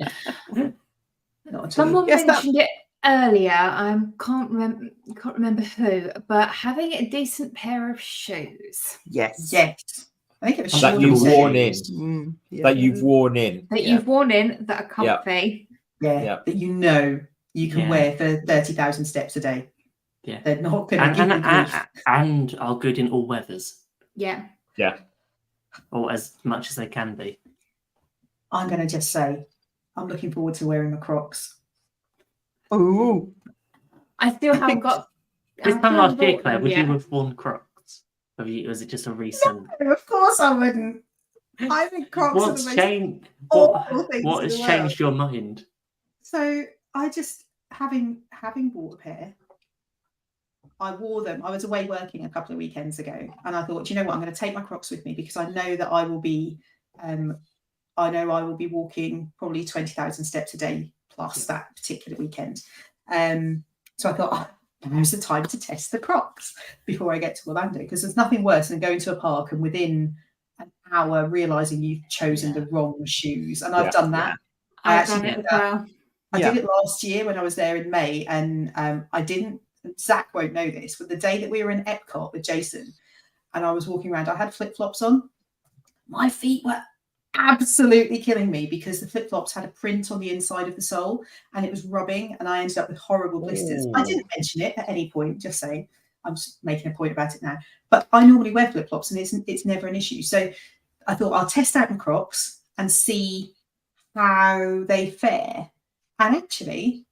at all. Someone Yes, that- mentioned it earlier. I can't remember who, but having a decent pair of shoes Yes. Yes. I think it was That Sean you've who said worn it. in. Mm, yeah. That you've worn in. that Yeah. you've worn in that are Yeah. comfy. Yeah, Yeah. that you can Yeah. wear for 30,000 steps a day. Yeah. They're not going to And, give and, you grief. and are good in all weathers, Yeah. or as much as they can be. I'm going to just say, I'm looking forward to wearing my Crocs. Oh, I still haven't got. This I time still last haven't year, bought Claire, them would yet. you have worn Crocs? Was it just a recent? Of course I wouldn't. I think Crocs are the What's most changed? awful things What in has the changed your mind? So I just having bought a pair, I wore them. I was away working a couple of weekends ago, and I thought, you know what, I'm going to take my Crocs with me because I know that I will be, walking probably 20,000 steps a day plus that particular weekend. So I thought, now's the time to test the Crocs before I get to Orlando, because there's nothing worse than going to a park and within an hour realizing you've chosen the wrong shoes. And I've Yeah. done that. I I've actually done it did as well. I Yeah. did it last year when I was there in May, and I didn't. Zach won't know this, but the day that we were in Epcot with Jason, and I was walking around, I had flip flops on. My feet were absolutely killing me because the flip flops had a print on the inside of the sole, and it was rubbing, and I ended up with horrible blisters. I Ooh. didn't mention it at any point, just saying. I'm just making a point about it now. But I normally wear flip flops, and it's never an issue. So I thought I'll test out my Crocs and see how they fare. And actually,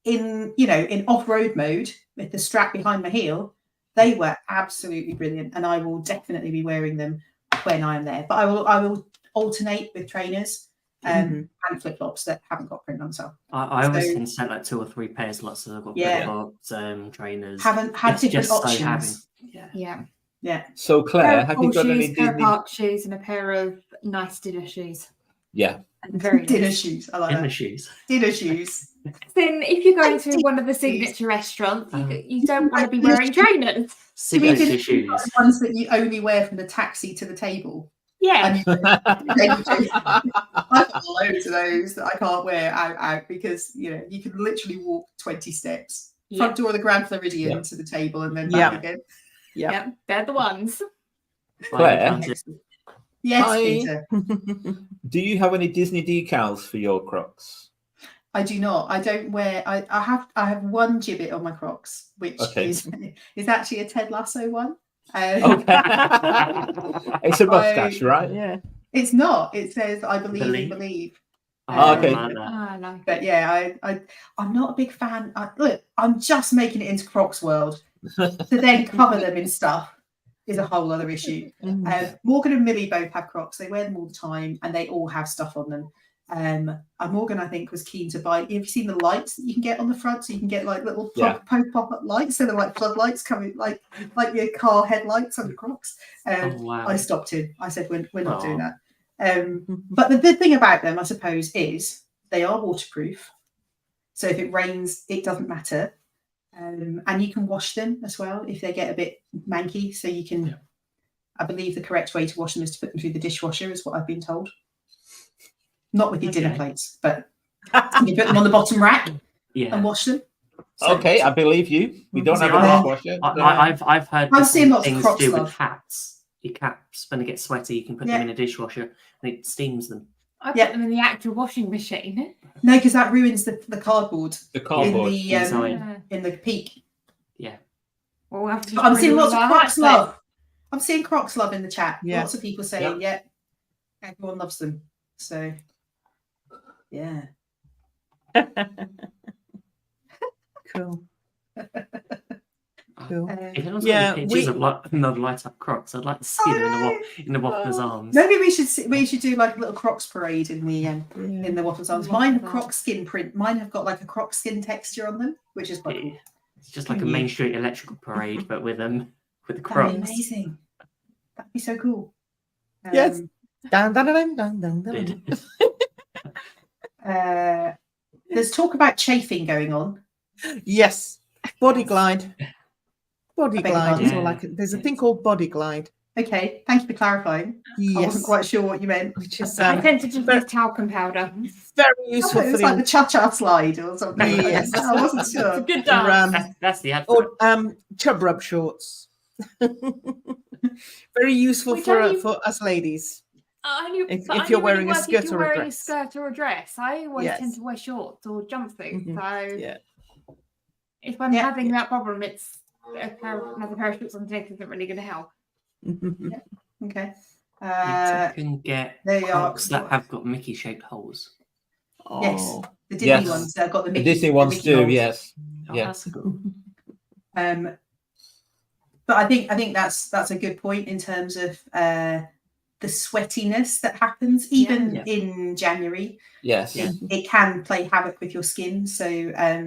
in off-road mode with the strap behind my heel, they were absolutely brilliant, and I will definitely be wearing them when I'm there. But I will alternate with trainers and flip flops that haven't got print on the sole. I always So- tend to set like 2 or 3 pairs, lots of I've got Yeah. flip flops, trainers. Have It's different just so options. having- yeah. Yeah. Yeah. So Pair Claire, of have you pool got any shoes, pair of Disney? park shoes, and a pair of nice dinner shoes. Yeah. And very Dinner nice. shoes. I like In the that. shoes. Dinner shoes. Then, if you're going to one of the shoes. signature restaurants, Um, you don't want to be wearing trainers. Signature can- shoes. The ones that you only wear from the taxi to the table. Yeah. I've got loads of those that I can't wear out because you can literally walk 20 steps. Front door of the Grand Floridian Yeah. to the table and then back again. Yeah. They're the ones. Claire? Yes, Hi. Peter. Do you have any Disney decals for your Crocs? I do not. I don't wear. I have one gibbet on my Crocs, which Okay. is actually a Ted Lasso one. Okay. It's a mustache, right? Yeah. It's not. It says "I believe and Believe. believe." Oh, okay. I like it. But yeah, I'm not a big fan. Look, I'm just making it into Crocs world. To then cover them in stuff is a whole other issue. Morgan and Millie both have Crocs. They wear them all the time, and they all have stuff on them. And Morgan, I think, was keen to buy. Have you seen the lights that you can get on the front? So you can get like little pop-up lights, so they're like floodlights coming, like your car headlights on the Crocs. Oh, wow. I stopped him. I said, "We're not doing Aw. that." But the good thing about them, I suppose, is they are waterproof. So if it rains, it doesn't matter. And you can wash them as well if they get a bit manky. So you can, I believe the correct way to wash them is to put them through the dishwasher, is what I've been told. Not with your dinner Okay. plates, but you put them on the bottom rack Yeah. and wash them. So- Okay, I believe you. We don't See, have a I- dishwasher. I've heard I've seen different lots of things Crocs to do with love. hats. Your caps, when they get sweaty, you can put Yeah. them in a dishwasher and it steams them. I Yeah. put them in the actual washing machine. No, because that ruins the cardboard The in cardboard. the Inside. in the peak. Yeah. Well, we'll have to But I'm bring seeing all lots of our Crocs hats then. love. I'm seeing Crocs love in the chat. Yeah. Lots of people saying, "Yeah, everyone loves them." So, yeah. Cool. Cool. If anyone's Yeah, got any pictures we- of light up Crocs, I'd like to see them in the Waffler's arms. Maybe we should do like a little Crocs parade in the Waffles Arms. Mine have Croc skin print. Mine have got like a Croc skin texture on them, which is quite cool. It's just like a Main Street electrical parade, but with the That'd be Crocs. amazing. That'd be so cool. Yes. Dun, dun, dun, dun, dun, dun. There's talk about chafing going on. Yes. Body glide. Body I beg your glide is pardon? all I can. There's a thing called body glide. Okay, thank you for clarifying. I Yes. wasn't quite sure what you meant. Which is I tend to just very- use talcum powder. very I thought useful it for was like the the cha-cha slide or something. Yes. I wasn't It's a sure. good or, dance. That's the advert. or chub rub shorts. Very useful Which are you- for us ladies. If But you're only wearing a work if skirt you're or a wearing dress. skirt or a dress. I always Yes. tend to wear shorts or jumpsuits. Mhm. So Yeah. if I'm Yeah. having that problem, it's another pair of shorts underneath isn't really going to help. Okay. You can get there you are. Crocs that have got Mickey shaped holes. Yes. Oh. The Disney Yes. ones that have got the The Mickey. Disney ones Mickey do, holes. yes. Oh, Yeah. that's cool. But I think that's a good point in terms of the sweatiness that happens even Yeah. in January. Yes. Yeah. It can play havoc with your skin. So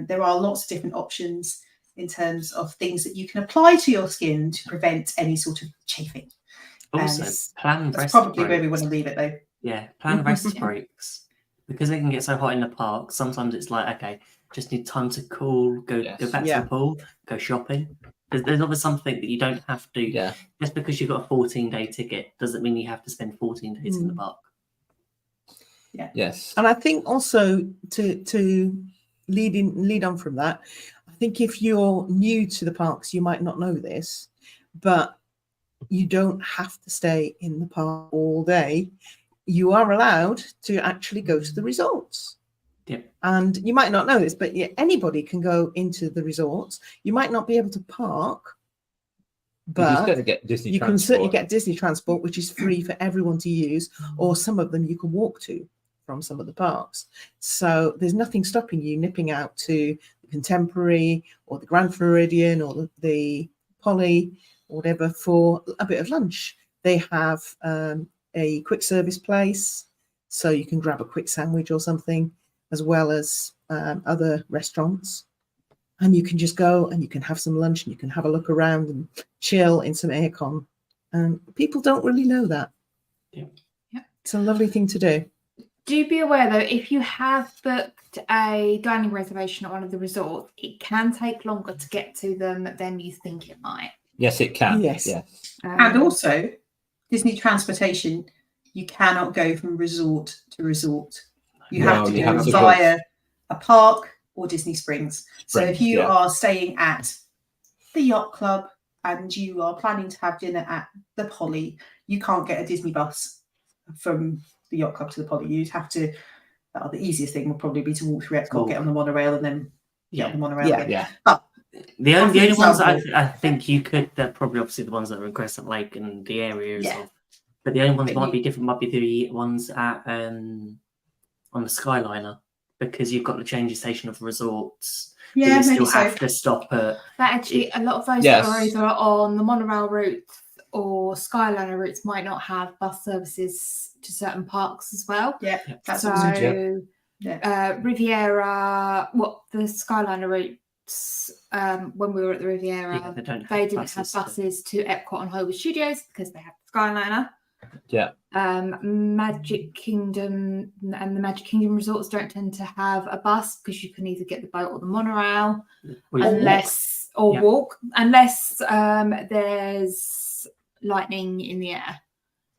there are lots of different options in terms of things that you can apply to your skin to prevent any sort of chafing. Also, plan That's rest probably where we breaks. want to leave it though. Yeah, plan rest breaks. Because it can get so hot in the park, sometimes it's like, okay, just need time to cool, go Yes. back Yeah. to the pool, go shopping. There's always something that you don't have to. Yeah. Just because you've got a 14-day ticket doesn't mean you have to spend 14 days in the park. Yes. And I think also to lead on from that, I think if you're new to the parks, you might not know this, but you don't have to stay in the park all day. You are allowed to actually go to the resorts. Yep. And you might not know this, but anybody can go into the resorts. You might not be able to park, You can but certainly get Disney you can certainly transport. get Disney transport, which is free for everyone to use, or some of them you can walk to from some of the parks. So there's nothing stopping you nipping out to the Contemporary or the Grand Floridian or the Poly or whatever for a bit of lunch. They have a quick service place, so you can grab a quick sandwich or something, as well as other restaurants. And you can just go and you can have some lunch and you can have a look around and chill in some aircon. And people don't really know that. Yeah. It's a lovely thing to do. Do be aware though, if you have booked a dining reservation at one of the resorts, it can take longer to get to them than you think it might. Yes, it can. Yes. Yes. And also, Disney transportation, you cannot go from resort to resort. You No, have to you go have to go- via a park or Disney Springs. So if Springs, you yeah. are staying at the yacht club and you are planning to have dinner at the Poly, you can't get a Disney bus from the yacht club to the Poly. You'd have to, the easiest thing would probably be to walk through Epcot, get on the monorail, and then get on the monorail Yeah. again. Yeah. But The As only an ones that example- I think you could, they're probably obviously the ones that are in Crescent Lake and the areas Yeah. of, but the only ones But might you- be different, might be the ones at on the Skyliner, because you've got the changing station of resorts. But yeah, you still maybe so. have to stop at. But actually, a lot of those Yes. that are either on the monorail routes or Skyliner routes might not have bus services to certain parks as well. Yeah, Yeah. that's So, also Riviera, the Skyliner routes, when we were at the Riviera, Yeah, they don't have they didn't buses have to- buses to Epcot and Hollywood Studios because they have Skyliner. Yeah. Magic Kingdom and the Magic Kingdom resorts don't tend to have a bus because you can either get the boat or the monorail, Or you- unless Yeah. walk, unless there's lightning in the air.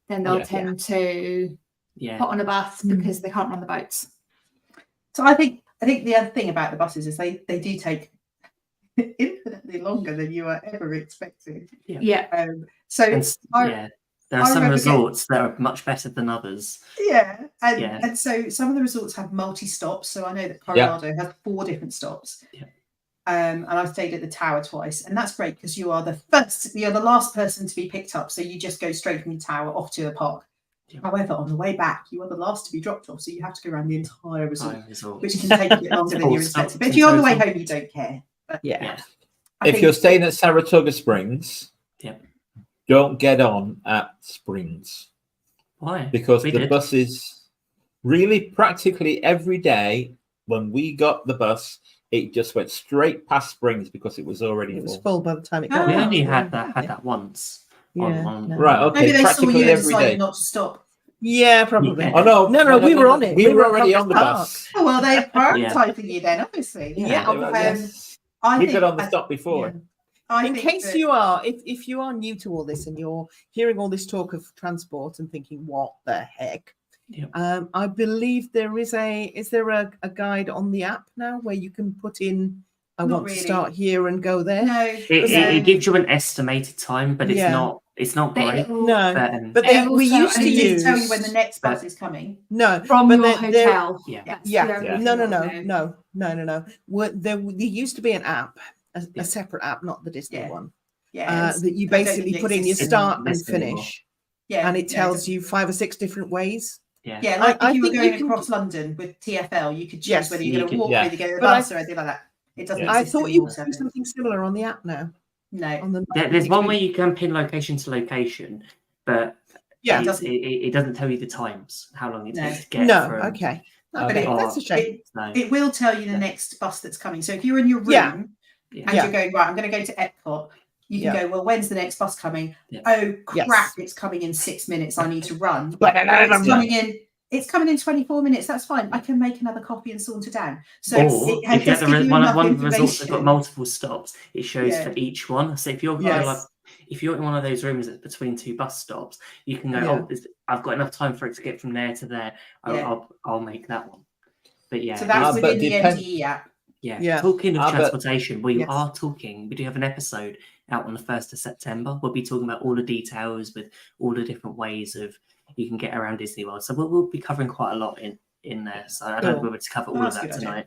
Then they'll Yeah. tend to yeah, put on a bus Mm. because they can't run the boats. So I think the other thing about the buses is they do take infinitely longer than you are ever expecting. Yeah. So and I- yeah, there I are some remember resorts that are much better than others. yeah, and Yeah. and so some of the resorts have multi-stops. So I know that Yeah. Colorado has 4 different stops. Yeah. And I've stayed at the tower twice, and that's great because you're the last person to be picked up. So you just go straight from the tower off to the park. Yeah. However, on the way back, you are the last to be dropped off, so you have to go around the entire resort, Resort. which can take a bit longer than Full you're stops expecting. But if in you're on the way total. home, you don't care. But Yeah. Yeah. I If think you're staying at Saratoga Springs, Yep. don't get on at Springs Why? because We the did. buses really practically every day when we got the bus, it just went straight past Springs because it was already It was full. full by the time it Oh, got We there. only yeah. had that once. Yeah, on- no. Right, okay. maybe they saw practically you and every decided day. not to stop. Yeah, probably. Yeah. Oh no! No, we were on it. We were at already on the Providence bus. Oh, well, they're prioritising you then, obviously. Yeah. Yes. I We think, got on the I- stop before. Yeah. I In think case that- you are, if you are new to all this and you're hearing all this talk of transport and thinking, what the heck? Yep. I believe there is there a guide on the app now where you can put in, I Not want really. to start here and go there. no, It gives you an estimated time, but Yeah. it's not But great. it'll- No, But, but we also- used and to it use didn't tell you when the next bus but- is coming. no from but your there- hotel. yeah. That's the Yeah, only Yeah. thing no. it'll do. There used to be an app, Yeah. a separate app, not the Disney Yeah. one, Yeah, that you I don't basically think it put in your exists start and Exists anymore. finish, yeah, and it yeah, tells you 5 or 6 different ways. Yeah. Yeah, like I if you were think you going can- across London with TFL, you could choose Yes, whether you you're going to could- walk, yeah. whether you go to the But I- bus or anything like that. It doesn't Yeah. I exist thought you anymore, could do so something similar on the app now. no. On the There's one where you can pin location to location, but Yeah. it doesn't tell you the times, how long it No. takes to get No, from. okay. But Okay, it- that's a shame. No. It will tell you the Yeah. next bus that's coming. So if you're in your room Yeah. and Yeah. Yeah. you're going, right, I'm going to go to Epcot, you can Yeah. go, well, when's the next bus coming? Yeah. Oh, crap, Yes. it's coming in 6 minutes. I need to run. Blah, blah, blah, Or blah, it's blah. coming in. It's coming in 24 minutes. That's fine. I can make another copy and saunter down. So Or it has if you have just given you one enough of the resorts that's got information. multiple stops, it shows Yeah. for each one. So if you're Yes. like, if you're in one of those rooms that's between 2 bus stops, you can go, Yeah. oh, I've got enough time for it to get from there to there. Yeah. I'll make that one. But yeah, So that's but within the depend- MDE app. Yeah. Talking of But- transportation, we Yes. are talking. We do have an episode out on the 1st of September. We'll be talking about all the details with all the different ways of you can get around Disney World. So we'll be covering quite a lot in there. So I don't know if Cool. we're able to cover all Oh, of that's a that good idea. tonight.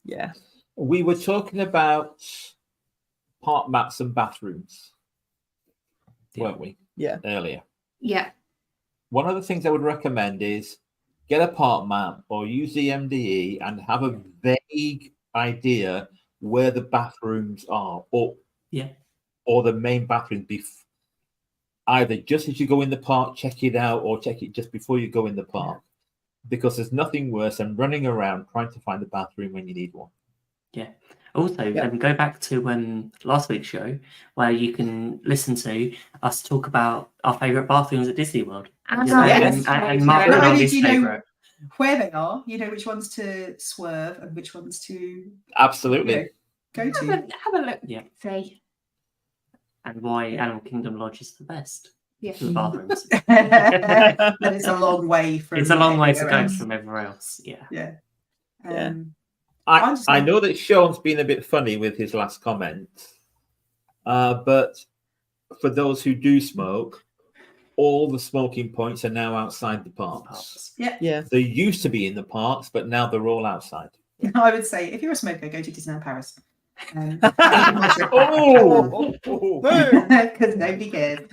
Yeah. We were talking about park mats and bathrooms, Yeah. weren't we? Yeah. Earlier. Yeah. One of the things I would recommend is get a park map or use the MDE and have a vague idea where the bathrooms are, or Yeah. or the main bathroom. either just as you go in the park, check it out, or check it just before you go in the park, because there's nothing worse than running around trying to find the bathroom when you need one. Also, Yeah. go back to last week's show where you can listen to us talk about our favourite bathrooms at Disney World. And You know, Yes. and Mark Not and only his do you know- favourite. Where they are, you know which ones to swerve and which ones to Absolutely. go have to. a look. Yeah. See. And why Animal Kingdom Lodge is the best Yeah. for the bathrooms. And it's a long way from. It's a long way to everywhere go else. from everywhere else. Yeah. Yeah. Yeah. I'm just I gonna- know that Sean's been a bit funny with his last comment, but for those who do smoke, all the smoking points are now outside the parks. Parks. Yeah. They used to be in the parks, but now they're all outside. I would say if you're a smoker, go to Disneyland Paris. Oh! Because nobody cares.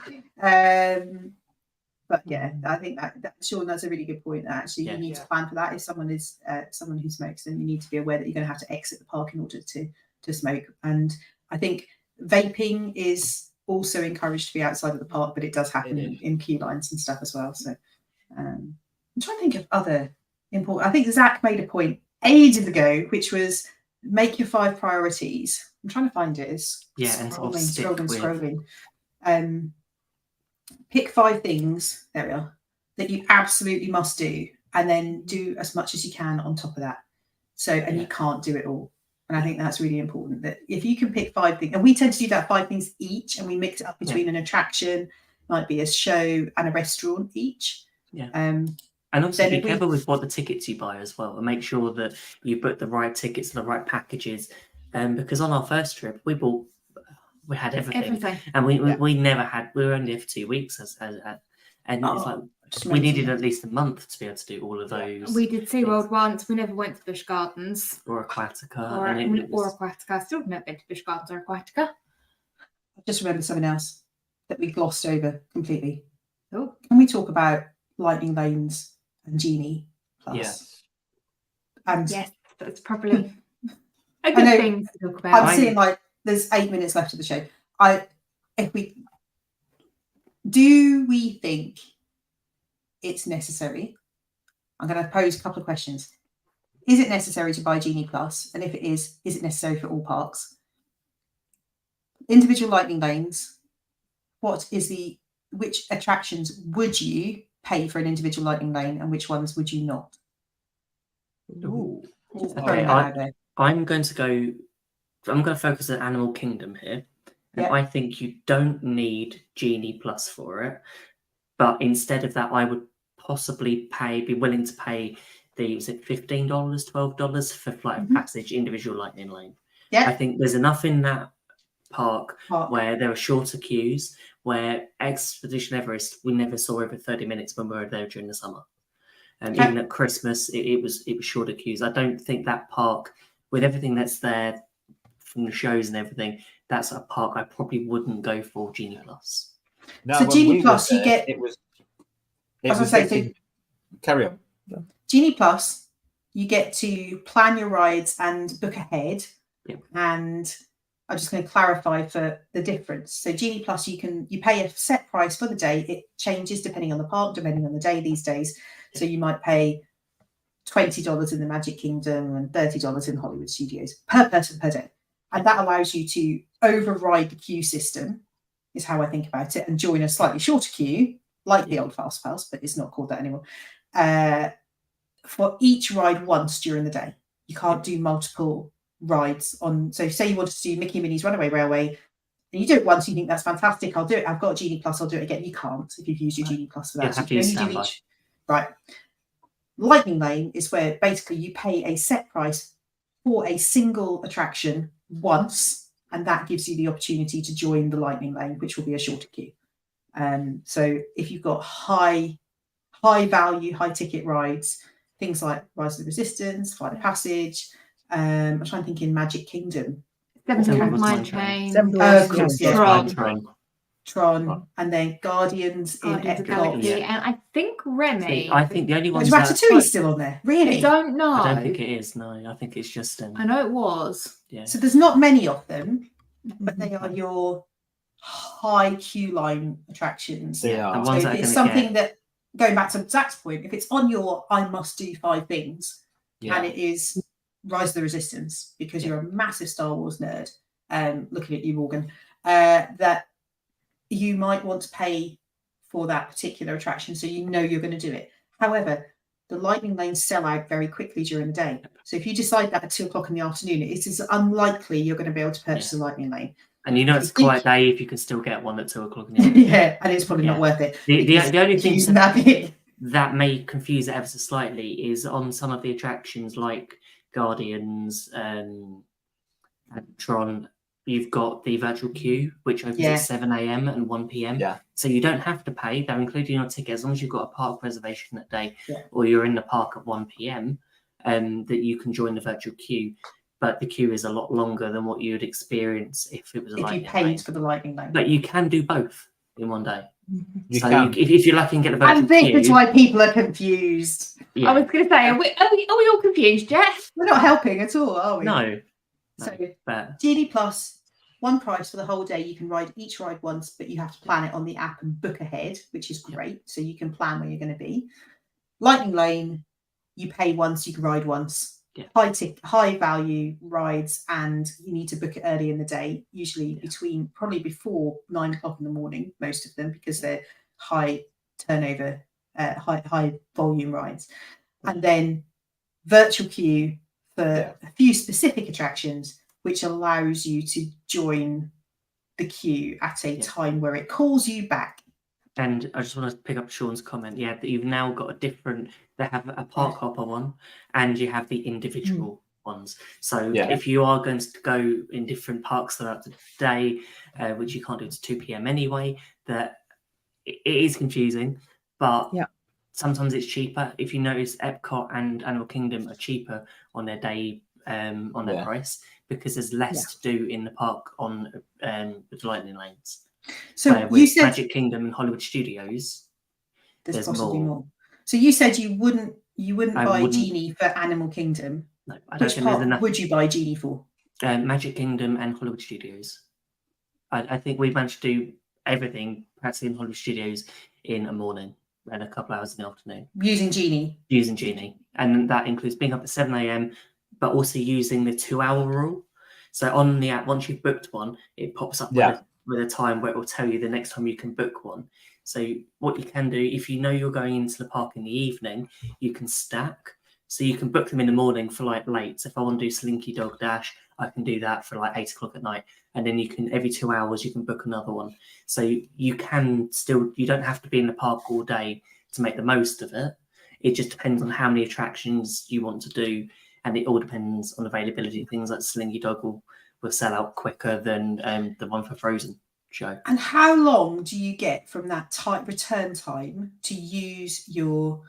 But yeah, I think that Sean, that's a really good point. That actually, Yeah. you need to plan for that. If someone is someone who smokes, then you need to be aware that you're going to have to exit the park in order to smoke. And I think vaping is also encouraged to be outside of the park, but it does happen It is. in queue lines and stuff as well. So I'm trying to think of other important. I think Zach made a point ages ago, which was make your 5 priorities. I'm trying to find it. It's Yeah, and sort of stick scrolling. Pick 5 things, there we are, that you absolutely must do, and then do as much as you can on top of that. So, and Yeah. you can't do it all. And I think that's really important, that if you can pick 5 things, and we tend to do that 5 things each, and we mix it up between an attraction, might be a show and a restaurant each. Yeah. Um, And also Then be if we- careful with what the tickets you buy as well, and make sure that you book the right tickets and the right packages. Because on our first trip, we had everything, and we never had. We were only there for 2 weeks, and it's like just we needed amazing. at least a month to be able to do all of those. We did SeaWorld once. We never went to Busch Gardens or Aquatica, or, and it or was, Aquatica. Still never been to Busch Gardens or Aquatica. I just remembered something else that we glossed over completely. Oh, Can we talk about Lightning Lanes and Genie Plus? Yes. And yes, that's probably a I good know, thing to talk I'm about. seeing like there's 8 minutes left of the show. Do we think it's necessary? I'm going to pose a couple of questions. Is it necessary to buy Genie Plus? And if it is it necessary for all parks? Individual Lightning Lanes. Which attractions would you pay for an individual Lightning Lane, and which ones would you not? ooh. Just Okay, throwing that out there. I'm going to focus on Animal Kingdom here. And Yeah. I think you don't need Genie Plus for it. But instead of that, I would possibly be willing to pay was it $15, $12 for Flight of Passage individual Lightning Lane. Yeah. I think there's enough in that park Park. where there are shorter queues, where Expedition Everest, we never saw over 30 minutes when we were there during the summer. Okay. Even at Christmas, it was shorter queues. I don't think that park, with everything that's there from the shows and everything, that's a park I probably wouldn't go for Genie Plus. Now, So when Genie we were Plus, you there, get- It was. I was gonna say, Carry on. Genie Plus, you get to plan your rides and book ahead. Yep. And I'm just going to clarify for the difference. So Genie Plus, you pay a set price for the day. It changes depending on the park, depending on the day these days. So you might pay $20 in the Magic Kingdom and $30 in Hollywood Studios per person per day. And that allows you to override the queue system, is how I think about it, and join a slightly shorter queue, like the old Fast Pass, but it's not called that anymore, for each ride once during the day. You can't do multiple rides on. So say you wanted to do Mickey and Minnie's Runaway Railway, and you do it once, you think that's fantastic, I'll do it. I've got Genie Plus, I'll do it again. You can't if you've used your Genie Plus for that. You'll So have to you use can only do standby. right. Lightning Lane is where basically you pay a set price for a single attraction once, and that gives you the opportunity to join the Lightning Lane, which will be a shorter queue. So if you've got high value, high ticket rides, things like Rise of the Resistance, Flight of Passage, I'm trying to think in Magic Kingdom, Seven Seven Dwarfs Dwarfs Mine Mine Train. Train. Seven Of Dwarfs, course, yeah. yeah. Tron. Tron, and then Guardians in Guardians of the Epcot. Galaxy, Yeah. and I think Remy. I think the only Is ones that Ratatouille still on there? Really? I don't know. I don't think it is. No, I think it's just I know it was. yeah. So there's not many of them, but they are your high queue line attractions. They The are. So ones if that are it's going to something get that, going back to Zach's point, if it's on your I must do 5 things, Yeah. and it is Rise of the Resistance, because Yeah. you're a massive Star Wars nerd, looking at you, Morgan, that you might want to pay for that particular attraction, so you know you're going to do it. However, the lightning lanes sell out very quickly during the day. So if you decide that at 2 o'clock in the afternoon, it is unlikely you're going to be able to purchase a lightning lane. and you know if it's a you quiet day if you can still get one at 2 o'clock in the afternoon. Yeah, and it's probably not Yeah. worth it. The because only thing queues that big. that may confuse it ever so slightly is on some of the attractions like Guardians, Tron, you've got the virtual queue, which opens Yeah. at 7 a.m. and 1 p.m. Yeah. So you don't have to pay. They're included in your ticket as long as you've got a park reservation that day Yeah. or you're in the park at 1 p.m. That you can join the virtual queue. But the queue is a lot longer than what you would experience if it was a If you lightning paid lane. for the lightning lane. But you can do both in one day. You So can. if you're lucky and get the virtual And this queue, is why people are confused. yeah. I was going to say, are we all confused, Jess? We're not helping at all, are we? no, So but Genie Plus, one price for the whole day. You can ride each ride once, but you have to plan it on the app and book ahead, which is great. So you can plan where you're going to be. Lightning Lane, you pay once, you can ride once. Yeah. High value rides, and you need to book it early in the day, usually probably before 9 o'clock in the morning, most of them, because they're high turnover, high volume rides. And then virtual queue for a few specific attractions, which allows you to join the queue at a time where it calls you back. And I just want to pick up Sean's comment. Yeah, that you've now got a different. They have a park hopper one, and you have the individual ones. So if you are going to go in different parks throughout the day, which you can't do to 2 p.m. anyway, that it is confusing. But sometimes it's cheaper. If you notice, Epcot and Animal Kingdom are cheaper on their day on their price because there's less to do in the park on with lightning lanes. So with you said Magic Kingdom and Hollywood Studios, there's there's possibly more. more. So you said you wouldn't I buy wouldn't. Genie for Animal Kingdom. No, I don't Which think there's part enough. would you buy Genie for? Magic Kingdom and Hollywood Studios. I think we managed to do everything practically in Hollywood Studios in a morning and a couple hours in the afternoon Using Genie. using Genie, and that includes being up at 7 a.m. but also using the 2-hour rule. So on the app, once you've booked one, it pops up with a time where it will tell you the next time you can book one. So what you can do, if you know you're going into the park in the evening, you can stack. So you can book them in the morning for like late. So if I want to do Slinky Dog Dash, I can do that for like 8 o'clock at night. And then you can, every 2 hours, you can book another one. So you can still, you don't have to be in the park all day to make the most of it. It just depends on how many attractions you want to do. And it all depends on availability. Things like Slinky Dog will sell out quicker than the one for Frozen show. And how long do you get from that return time to use your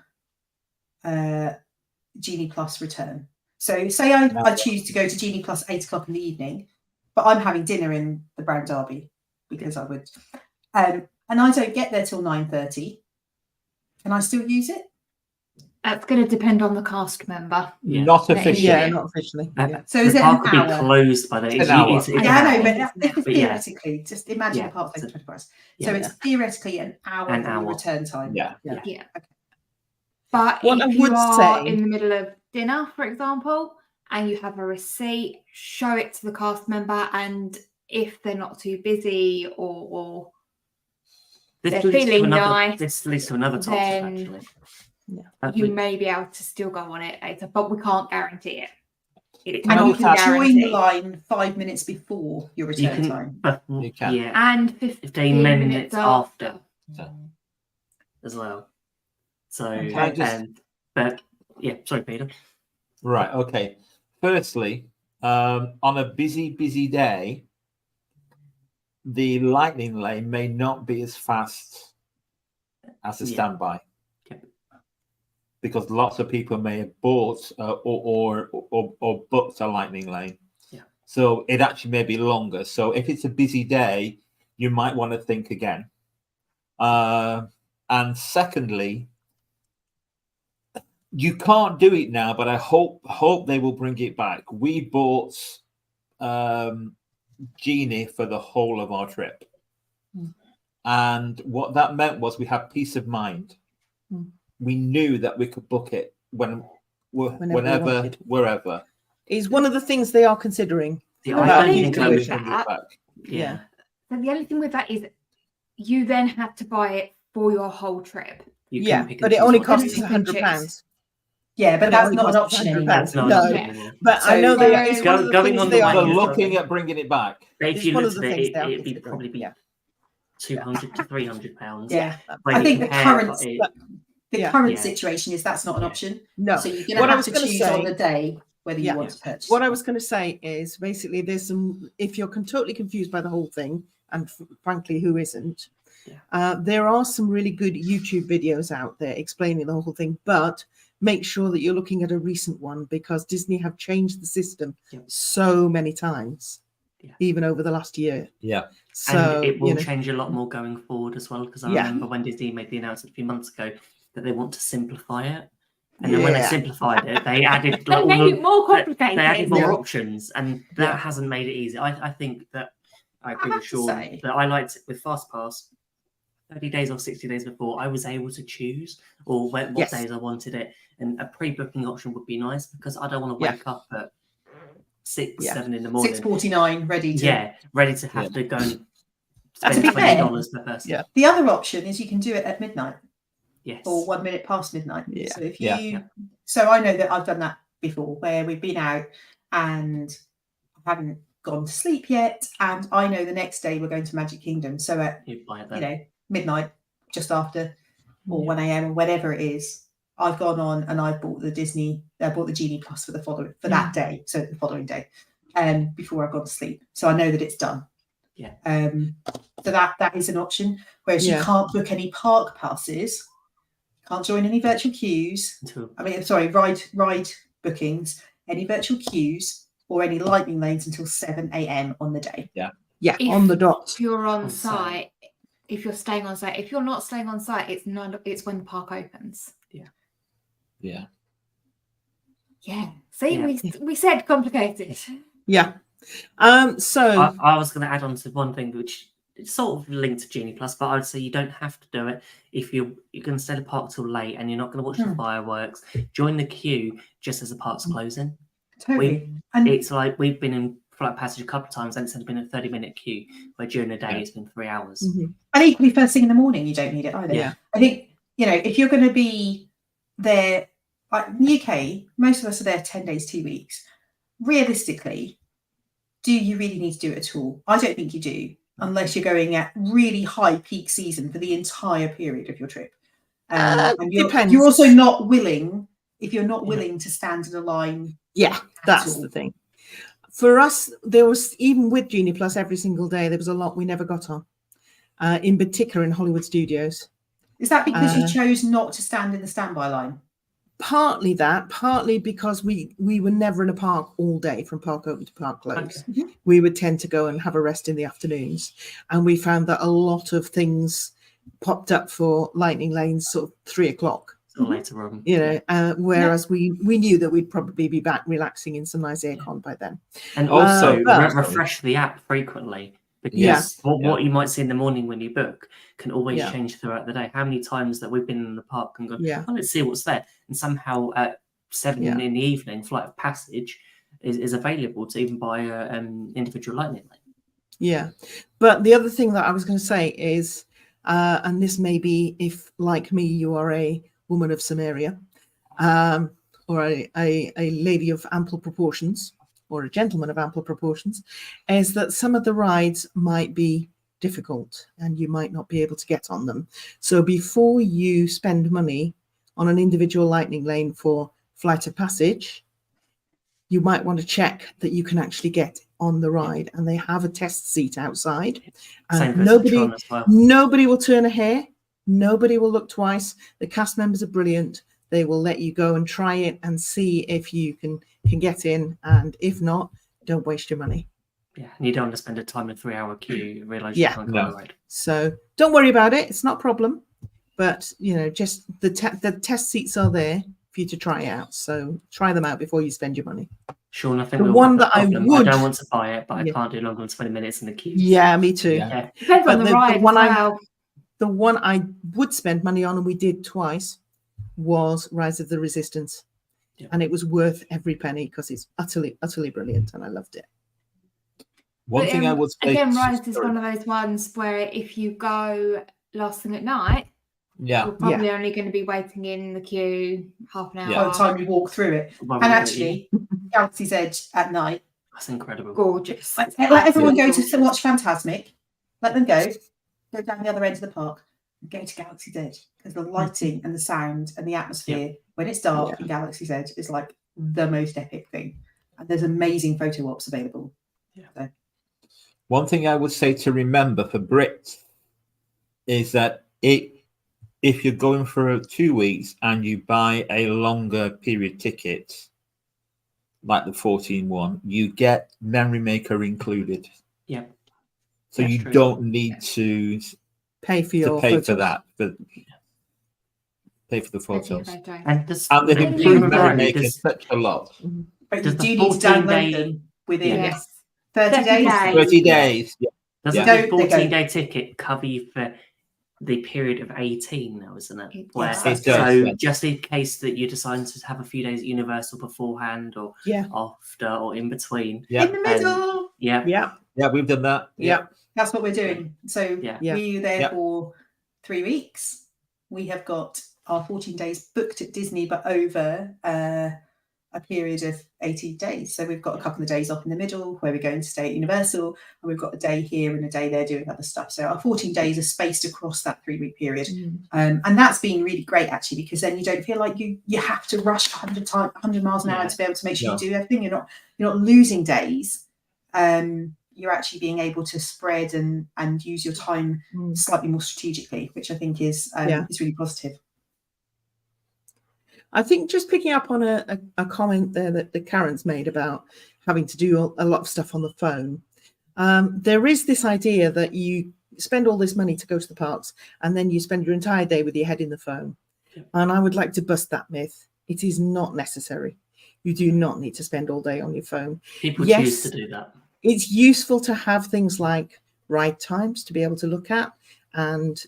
Genie Plus return? So say I choose to go to Genie Plus 8 o'clock in the evening, but I'm having dinner in the Brown Derby because I would, and I don't get there till 9:30. Can I still use it? That's going to depend on the cast member. Yeah. Not officially. Yeah, not officially. So is the it park an will be hour? closed by then. An hour. It's Yeah, an I know, hour. but But yeah. theoretically, just imagine the park takes 24 hours. So Yeah. it's theoretically an hour An from hour. return time. Yeah. Yeah. But What I if you would are say- in the middle of dinner, for example, and you have a receipt, show it to the cast member, and if they're not too busy or This they're leads to feeling another. nice, This leads to another topic then actually. you may be able to still go on it later, but we can't guarantee it. It's And not you a can join the guarantee. line 5 minutes before your You return can, time. You can. yeah, And 15 minutes after. as well. So, Okay. Can I just- but yeah, sorry, Peter. Right. Okay. Firstly, on a busy day, the lightning lane may not be as fast as a Yeah. standby Okay. because lots of people may have bought or booked a lightning lane. Yeah. So it actually may be longer. So if it's a busy day, you might want to think again. And secondly, you can't do it now, but I hope they will bring it back. We bought Genie for the whole of our trip. And what that meant was we had peace of mind. Mm. We knew that we could book it whenever, Whenever we wanted. wherever. Is one of the things they are considering. Yeah, Well, I the don't only think thing I we with would. can get back. Yeah. So the only thing with that is you then had to buy it for your whole trip. You Yeah, can pick and but it choose only what costs you you want. £100. Yeah, but But it that's only not an costs option £100. anymore. That's not No. an Yeah. option anymore. But I So know whereas- it's one of the Going things on they the are They're line, looking at bringing it back. But if It's you one looked of at the it, things they are it'd be considering, probably be yeah. £200 to £300. Yeah. When I you think the compare current- it- But- The Yeah. current Yeah. situation is that's not an Yeah. option. No. So you're going What to I have was to gonna choose say- on the day whether Yeah. you want to purchase. What it. I was going to say is basically there's some, if you're totally confused by the whole thing, and frankly, who isn't, there are some really good YouTube videos out there explaining the whole thing, but make sure that you're looking at a recent one because Disney have changed the system so many times, even over the last year. Yeah. So, and it will you know, change a lot more going forward as well, because I Yeah. remember when Disney made the announcement a few months ago that they want to simplify it. And then when they Yeah. simplified it, they added They like, made all it more they complicated. added more Yeah. options, and that Yeah. hasn't made it easy. I think that I agree I with have to Sean say- that I liked it with FastPass. 30 days or 60 days before, I was able to choose or what Yes. days I wanted it, and a pre-booking option would be nice because I don't want to Yeah. wake up at 6, Yeah. 7 in the morning. 6:49 ready to. Ready to have to go and To spend be fair, $20 per person. Yeah. The other option is you can do it at midnight Yes. or 1 minute past midnight. Yeah. So if you, Yeah. so I know that I've done that before where we've been out and I haven't gone to sleep yet, and I know the next day we're going to Magic Kingdom. So at You buy it you then. know midnight, just after or Yeah. 1 a.m. or whatever it is, I've gone on and I've bought the Genie Plus for the following for that day, so the following day, before I've gone to sleep. So I know that it's done. Yeah. So that is an option. Whereas you Yeah. can't book any park passes, can't join any virtual queues. Until Ride bookings, any virtual queues, or any lightning lanes until 7 a.m. on the day. Yeah, If- on the dot. If you're on On site, if you're staying on site, if you're not staying on site, it's when the park opens. Yeah. Yeah. See, Yeah. we said complicated. Yeah. So I was going to add on to one thing which it's sort of linked to Genie Plus, but I'd say you don't have to do it if you're going to stay at the park till late and you're not going to watch the fireworks. Join the queue just as the park's closing. Totally. And It's like we've been in Flight Passage a couple of times and it's been a 30-minute queue where during the day it's been 3 hours. Mhm. And equally, first thing in the morning, you don't need it either. Yeah. I think, if you're going to be there, like in the UK, most of us are there 10 days, 2 weeks. Realistically, do you really need to do it at all? I don't think you do, unless you're going at really high peak season for the entire period of your trip. And Depends. you're also not willing, if you're not willing to stand in a line. yeah, that's all. the thing. For us, there was, even with Genie Plus every single day, there was a lot we never got on. In particular in Hollywood Studios. Is that because you chose not to stand in the standby line? Partly that, partly because we were never in a park all day from park open to park close. Okay. We would tend to go and have a rest in the afternoons. And we found that a lot of things popped up for lightning lanes sort of 3 o'clock, So later on. whereas we knew that we'd probably be back relaxing in some nice aircon by then. And also but- refresh the app frequently because Yeah. what you might see in the morning when you book can always Yeah. change throughout the day. How many times that we've been in the park and gone, Yeah. oh, let's see what's there. And somehow at 7 Yeah. in the evening, Flight of Passage is available to even buy a individual lightning lane. Yeah. But the other thing that I was going to say is, and this may be if, like me, you are a woman of Samaria, or a lady of ample proportions, or a gentleman of ample proportions, is that some of the rides might be difficult and you might not be able to get on them. So before you spend money on an individual lightning lane for Flight of Passage, you might want to check that you can actually get on the ride, and they have a test seat outside. Same And for nobody Citron as well. Nobody will turn a hair. Nobody will look twice. The cast members are brilliant. They will let you go and try it and see if you can get in. And if not, don't waste your money. Yeah, and you don't want to spend a time in a 3-hour queue. You realise Yeah. you can't go on the ride. So don't worry about it. It's not a problem. But, just the test seats are there. If for you to try out. So try them out before you spend your money. Sean, I think The we all have one that that I problem. would- I don't want to buy it, but Yeah. I can't do longer than 20 minutes in the queue. Yeah, me too. Yeah. Yeah. Depends But on the the ride one as I- well. The one I would spend money on, and we did twice, was Rise of the Resistance. Yeah. And it was worth every penny because it's utterly, utterly brilliant, and I loved it. One But, thing I would say, again, Rise is sorry. one of those ones where if you go last thing at night, Yeah, you're probably only going to be waiting in the queue half an hour. Yeah. By the time we walk through it. Well, And we- actually, Galaxy's Edge at night. that's incredible. Gorgeous. Let everyone go Absolutely to watch Phantasmic. Let them go down the other end of the park, and go to Galaxy's Edge because the lighting and the sound and the atmosphere when it's dark in Galaxy's Edge is like the most epic thing. And there's amazing photo ops available. one thing I would say to remember for Brits is that if you're going for 2 weeks and you buy a longer period ticket, like the 14 one, you get Memory Maker included. Yeah. So That's you true. don't need to Pay for your pay for photos. that. Pay for the Thank you, photos. photo. And does, And they've do you improved remember Memory rightly, Maker does, such a lot. But Does you the do need to 14 download day- them within Yes. 30 30 days. days. 30 days. Yeah. does Yeah. the They go. 14-day ticket cover you for the period of 18 now, isn't it? It Where, does. It does, so yeah. just in case that you decide to have a few days at Universal beforehand or Yeah. after or in between. Yeah. In the middle. Yeah. Yeah. Yeah, we've done that. Yeah. That's what we're doing. So Yeah. Yeah. we were there Yeah. for 3 weeks. We have got our 14 days booked at Disney, but over a period of 18 days. So we've got a couple of days off in the middle where we're going to stay at Universal, and we've got a day here and a day there doing other stuff. So our 14 days are spaced across that 3-week period. And that's been really great actually, because then you don't feel like you have to rush 100 miles an hour Yeah. to be able to make sure No. you do everything. You're not losing days. You're actually being able to spread and use your time slightly more strategically, which I think is really positive. I think just picking up on a comment there that Karen's made about having to do a lot of stuff on the phone. There is this idea that you spend all this money to go to the parks and then you spend your entire day with your head in the phone. Yeah. And I would like to bust that myth. It is not necessary. You do not need to spend all day on your phone. People Yes. choose to do that. It's useful to have things like ride times to be able to look at, and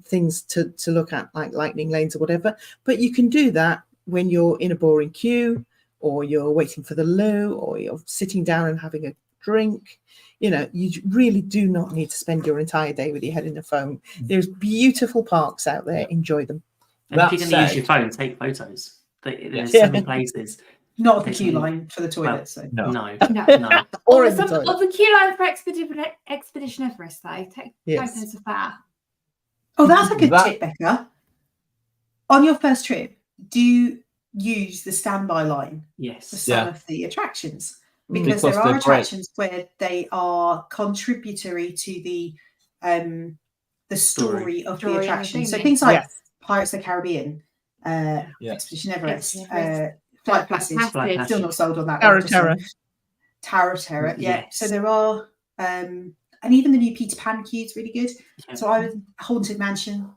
things to look at like lightning lanes or whatever, but you can do that when you're in a boring queue or you're waiting for the loo or you're sitting down and having a drink. You really do not need to spend your entire day with your head in the phone. There's beautiful parks out there. Enjoy them. And if That you're going to use said- your phone, take photos. There's Yeah. so many places. Not of the There's queue no- line for the toilet. So No. No, No. no. Or Or in the some toilet. of the queue line for Expedition Everest, though. Take Yes. photos of that. oh, that's a good That- tip, Becca. On your first trip, do you use the standby line for Yes. some Yeah. of the attractions? Mm. Because Because there are they're great. attractions where they are contributory to the story of Story the and the attraction. So theming. things like Yes. Pirates of the Caribbean, Yeah. Expedition Everest, Expedition Everest, Flight Flight Passage. Passage. Still not sold on that Tower one. of just saying. Terror. Tower of Terror, yeah. Yes. So there are, and even the new Peter Pan queue is really good. Yeah. So I was Haunted Mansion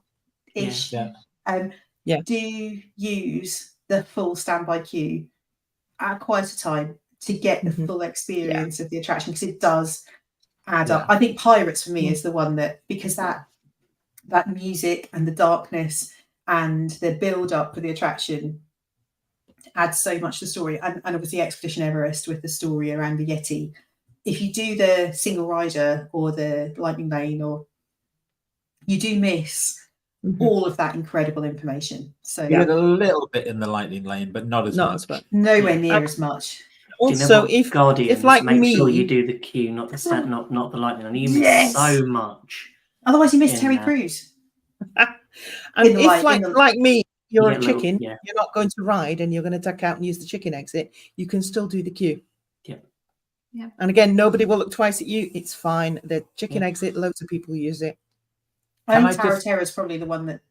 ish. Yeah. Yeah. Do use the full standby queue at quite a time to get the Mhm. full experience of the attraction, because it does add up. I think Pirates for me Mm. is the one that, because that music and the darkness and the build up for the attraction adds so much to the story, and obviously Expedition Everest with the story around the Yeti. If you do the single rider or the lightning lane, or you do miss Mhm. all of that incredible information. So We did a little bit in the lightning lane, but not as Not much. as much. nowhere Yeah. near as much. Do you know Also, what? if Guardians, like make sure me- you do the queue, not the not the lightning. And you miss Yes. so much. Otherwise, you miss In Terry that. Crews. and in the if light- like in the- like me, you're Yeah, a little- chicken, yeah. you're not going to ride and you're going to duck out and use the chicken exit, you can still do the queue. Yeah. Yeah. And again, nobody will look twice at you. It's fine. The chicken Yeah. exit, loads of people use it. I Can think I Tower of just- Terror is probably the one that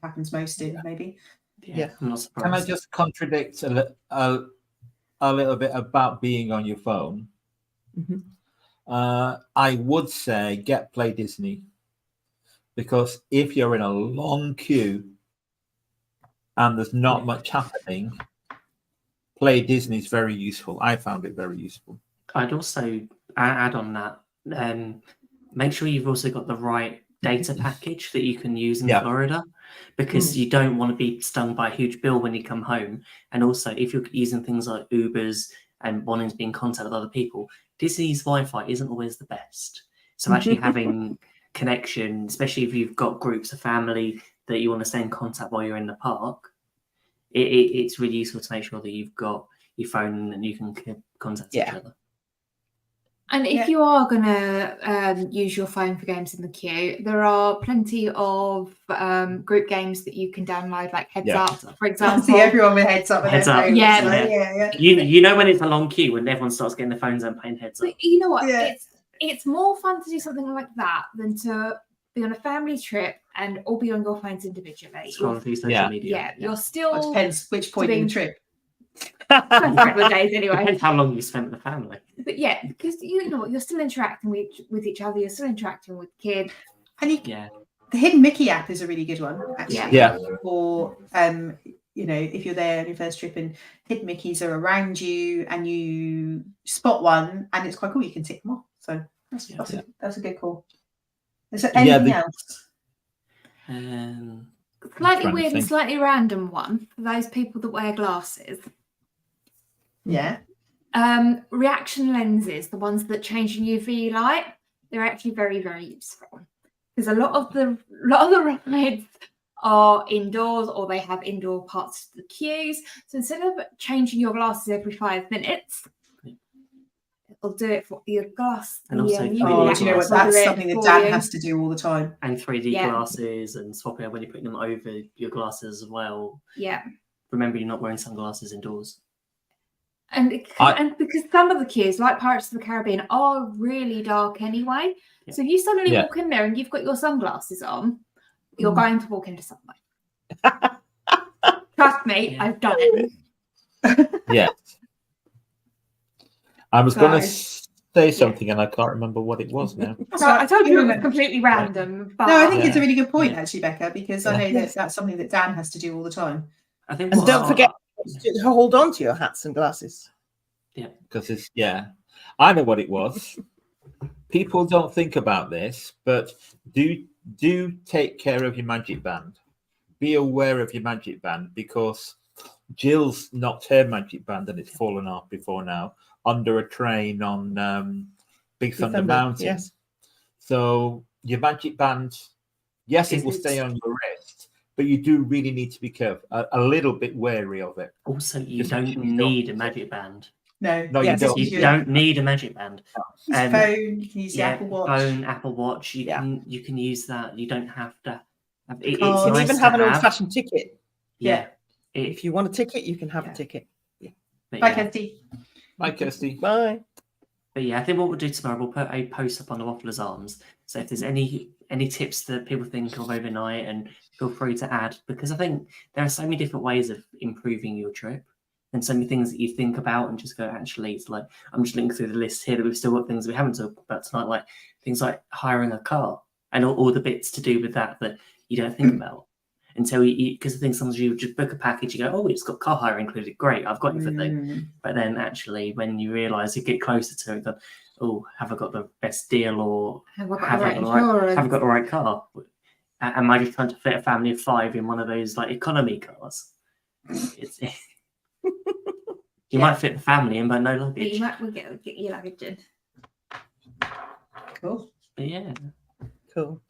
happens most in, maybe. Yeah. I'm not surprised. Can I just contradict a little bit about being on your phone? Mhm. I would say get Play Disney, because if you're in a long queue, and there's not much happening, Play Disney is very useful. I found it very useful. I'd also add on that. Make sure you've also got the right data package that you can use in Yeah. Florida, because you don't want to be stung by a huge bill when you come home. And also, if you're using things like Ubers and wanting to be in contact with other people, Disney's Wi-Fi isn't always the best. So actually having connection, especially if you've got groups of family that you want to stay in contact while you're in the park, it's really useful to make sure that you've got your phone and you can contact each other. And if you are going to use your phone for games in the queue, there are plenty of group games that you can download, like Heads Up, for I example. see everyone with Heads Up. Heads Up. Yeah. You know when it's a long queue, when everyone starts getting their phones and playing Heads Up. But you know what? Yeah. It's more fun to do something like that than to be on a family trip and all be on your phones individually. Scrolling through social media. Yeah, you're still... It depends which point in the trip. a couple of days anyway. Depends how long you spent with the family. But yeah, because you know what, you're still interacting with each other, you're still interacting with kids. And Yeah. the Hidden Mickey app is a really good one, actually. Yeah. Or you know, if you're there on your first trip and Hidden Mickeys are around you and you spot one and it's quite cool, you can tick them off. So that's a good call. Is there anything else? Slightly weird and slightly random one for those people that wear glasses. Yeah. Reaction lenses, the ones that change in UV light, they're actually very, very useful. Because a lot of the rides are indoors, or they have indoor parts of the queues. So instead of changing your glasses every 5 minutes, it'll do it for your glass. And also you know what? That's something that Dan has to do all the time. And 3D glasses and swapping out when you're putting them over your glasses as well. Yeah. Remember, you're not wearing sunglasses indoors. And because some of the queues, like Pirates of the Caribbean, are really dark anyway. Yeah. So if you suddenly walk in there and you've got your sunglasses on, you're going to walk into somewhere. Trust me, I've done it. Yeah. I was going to say something and I can't remember what it was now. So I told you it was completely random. But... No, I think it's a really good point, actually, Becca, because I know that's something that Dan has to do all the time. I think. And don't forget to hold on to your hats and glasses. Yeah. Because I know what it was. People don't think about this, but do take care of your magic band. Be aware of your magic band, because Jill's knocked her magic band and it's fallen off before now under a train on Big Thunder Mountain. Yes. So your magic band, yes, it will stay on your wrist, but you do really need to be careful, a little bit wary of it. Also, you don't need a magic band. No, you don't. You don't need a magic band. Use phone, you can use the Apple Watch. Phone, Apple Watch. You can use that. You don't have to. You can even have an old-fashioned ticket. Yeah. If you want a ticket, you can have a ticket. Yeah. Bye, Kirsty. Bye, Kirsty. Bye. But yeah, I think what we'll do tomorrow, we'll put a post up on the Waffler's Arms. So if there's any tips that people think of overnight, and feel free to add, because I think there are so many different ways of improving your trip, and so many things that you think about and just go, actually, it's like, I'm just looking through the list here that we've still got things we haven't talked about tonight, like things like hiring a car and all the bits to do with that you don't think about until because I think sometimes you just book a package, you go, oh, it's got car hire included, great, I've got everything. But then actually when you realise, you get closer to it, oh, have I got the best deal, or have I got the right car? Am I just trying to fit a family of 5 in one of those like economy cars? You might fit the family in, but no luggage. We'll get your luggage in. Cool. But yeah. Cool.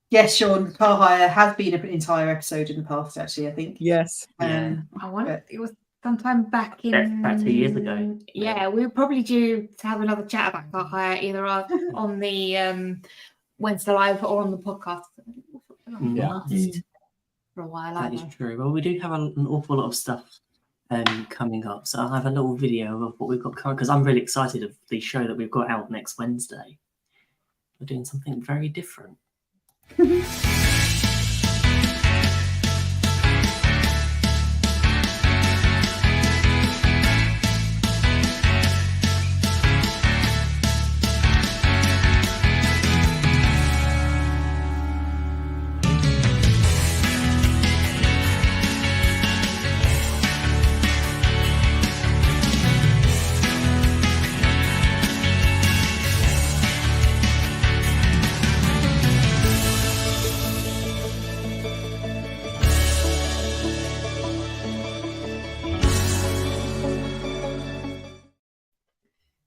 Yes, Sean, car hire has been an entire episode in the past, actually, I think. Yes. I wonder, it was sometime back in... About 2 years ago. Yeah, we were probably due to have another chat about car hire, either on the Wednesday Live or on the podcast. For a while. That is true. Well, we do have an awful lot of stuff coming up. So I'll have a little video of what we've got current, because I'm really excited of the show that we've got out next Wednesday. We're doing something very different.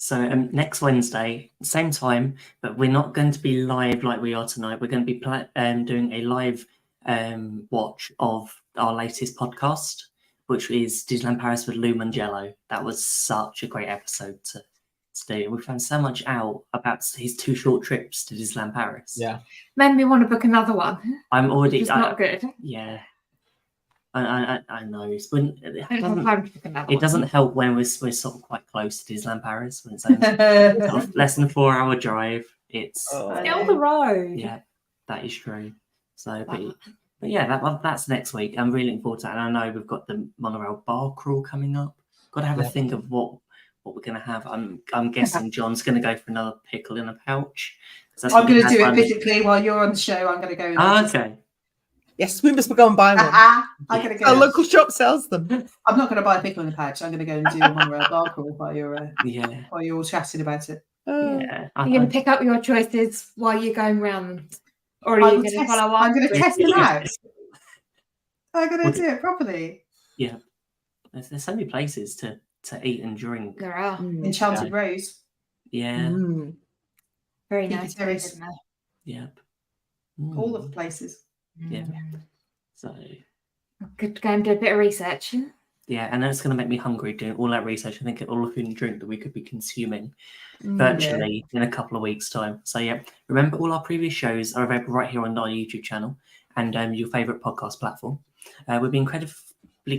So next Wednesday, same time, but we're not going to be live like we are tonight. We're going to be doing a live watch of our latest podcast, which is Disneyland Paris with Lou Mangello. That was such a great episode to do. We found so much out about his 2 short trips to Disneyland Paris. Yeah. Made me want to book another one. I'm already. It's not good. Yeah. I know. It's when I don't have time to book another it one. doesn't help when we're sort of quite close to Disneyland Paris when it's only sort of less than a 4-hour drive. It's Down the road. yeah, that is true. So, but yeah, that's next week. I'm really looking forward to that. And I know we've got the monorail bar crawl coming up. Got to have a think of what we're going to have. I'm guessing John's going to go for another pickle in a pouch. I'm going to do it physically while you're on the show. I'm going to go. Okay. Yes, we must go and buy one. I'm going to go. Our local shop sells them. I'm not going to buy a pickle in a pouch. I'm going to go and do a monorail bar crawl while you're all chatting about it. Yeah. You're going to pick up your choices while you're going round, or are you going to follow up? I'm going to test them out. I'm going to do it properly. Yeah. There's so many places to eat and drink. There are. Enchanted Rose. Yeah. Very Peaky nice. Terrace. Yep. All of the places. Yeah. So Good to go and do a bit of research. yeah, and it's going to make me hungry doing all that research. I think of all the food and drink that we could be consuming virtually in a couple of weeks' time. So yeah, remember all our previous shows are available right here on our YouTube channel and your favourite podcast platform. We'd be incredibly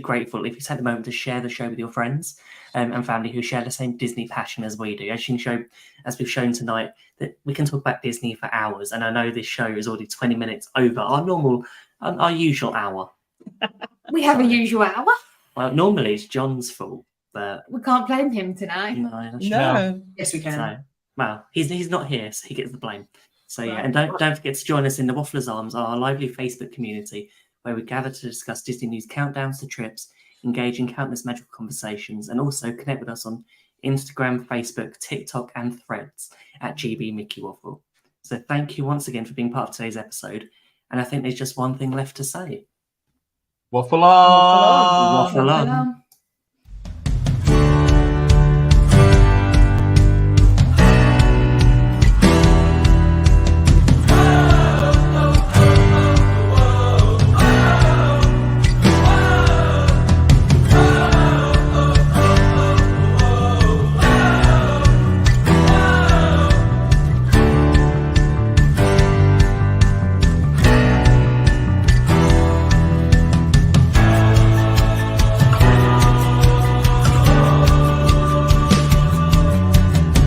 grateful if you take the moment to share the show with your friends and family who share the same Disney passion as we do. As we've shown tonight, that we can talk about Disney for hours, and I know this show is already 20 minutes over our usual hour. We have a usual hour. Well, normally it's John's fault, but We can't blame him tonight. no, that's No. Yes, we can. So, well, he's not here, so he gets the blame. So yeah, Right. and don't forget to join us in the Waffler's Arms, our lively Facebook community, where we gather to discuss Disney news countdowns to trips, engage in countless magical conversations, and also connect with us on Instagram, Facebook, TikTok, and Threads at GB Mickey Waffle. So thank you once again for being part of today's episode. And I think there's just one thing left to say. Waffle on! Waffle on. Waffle on.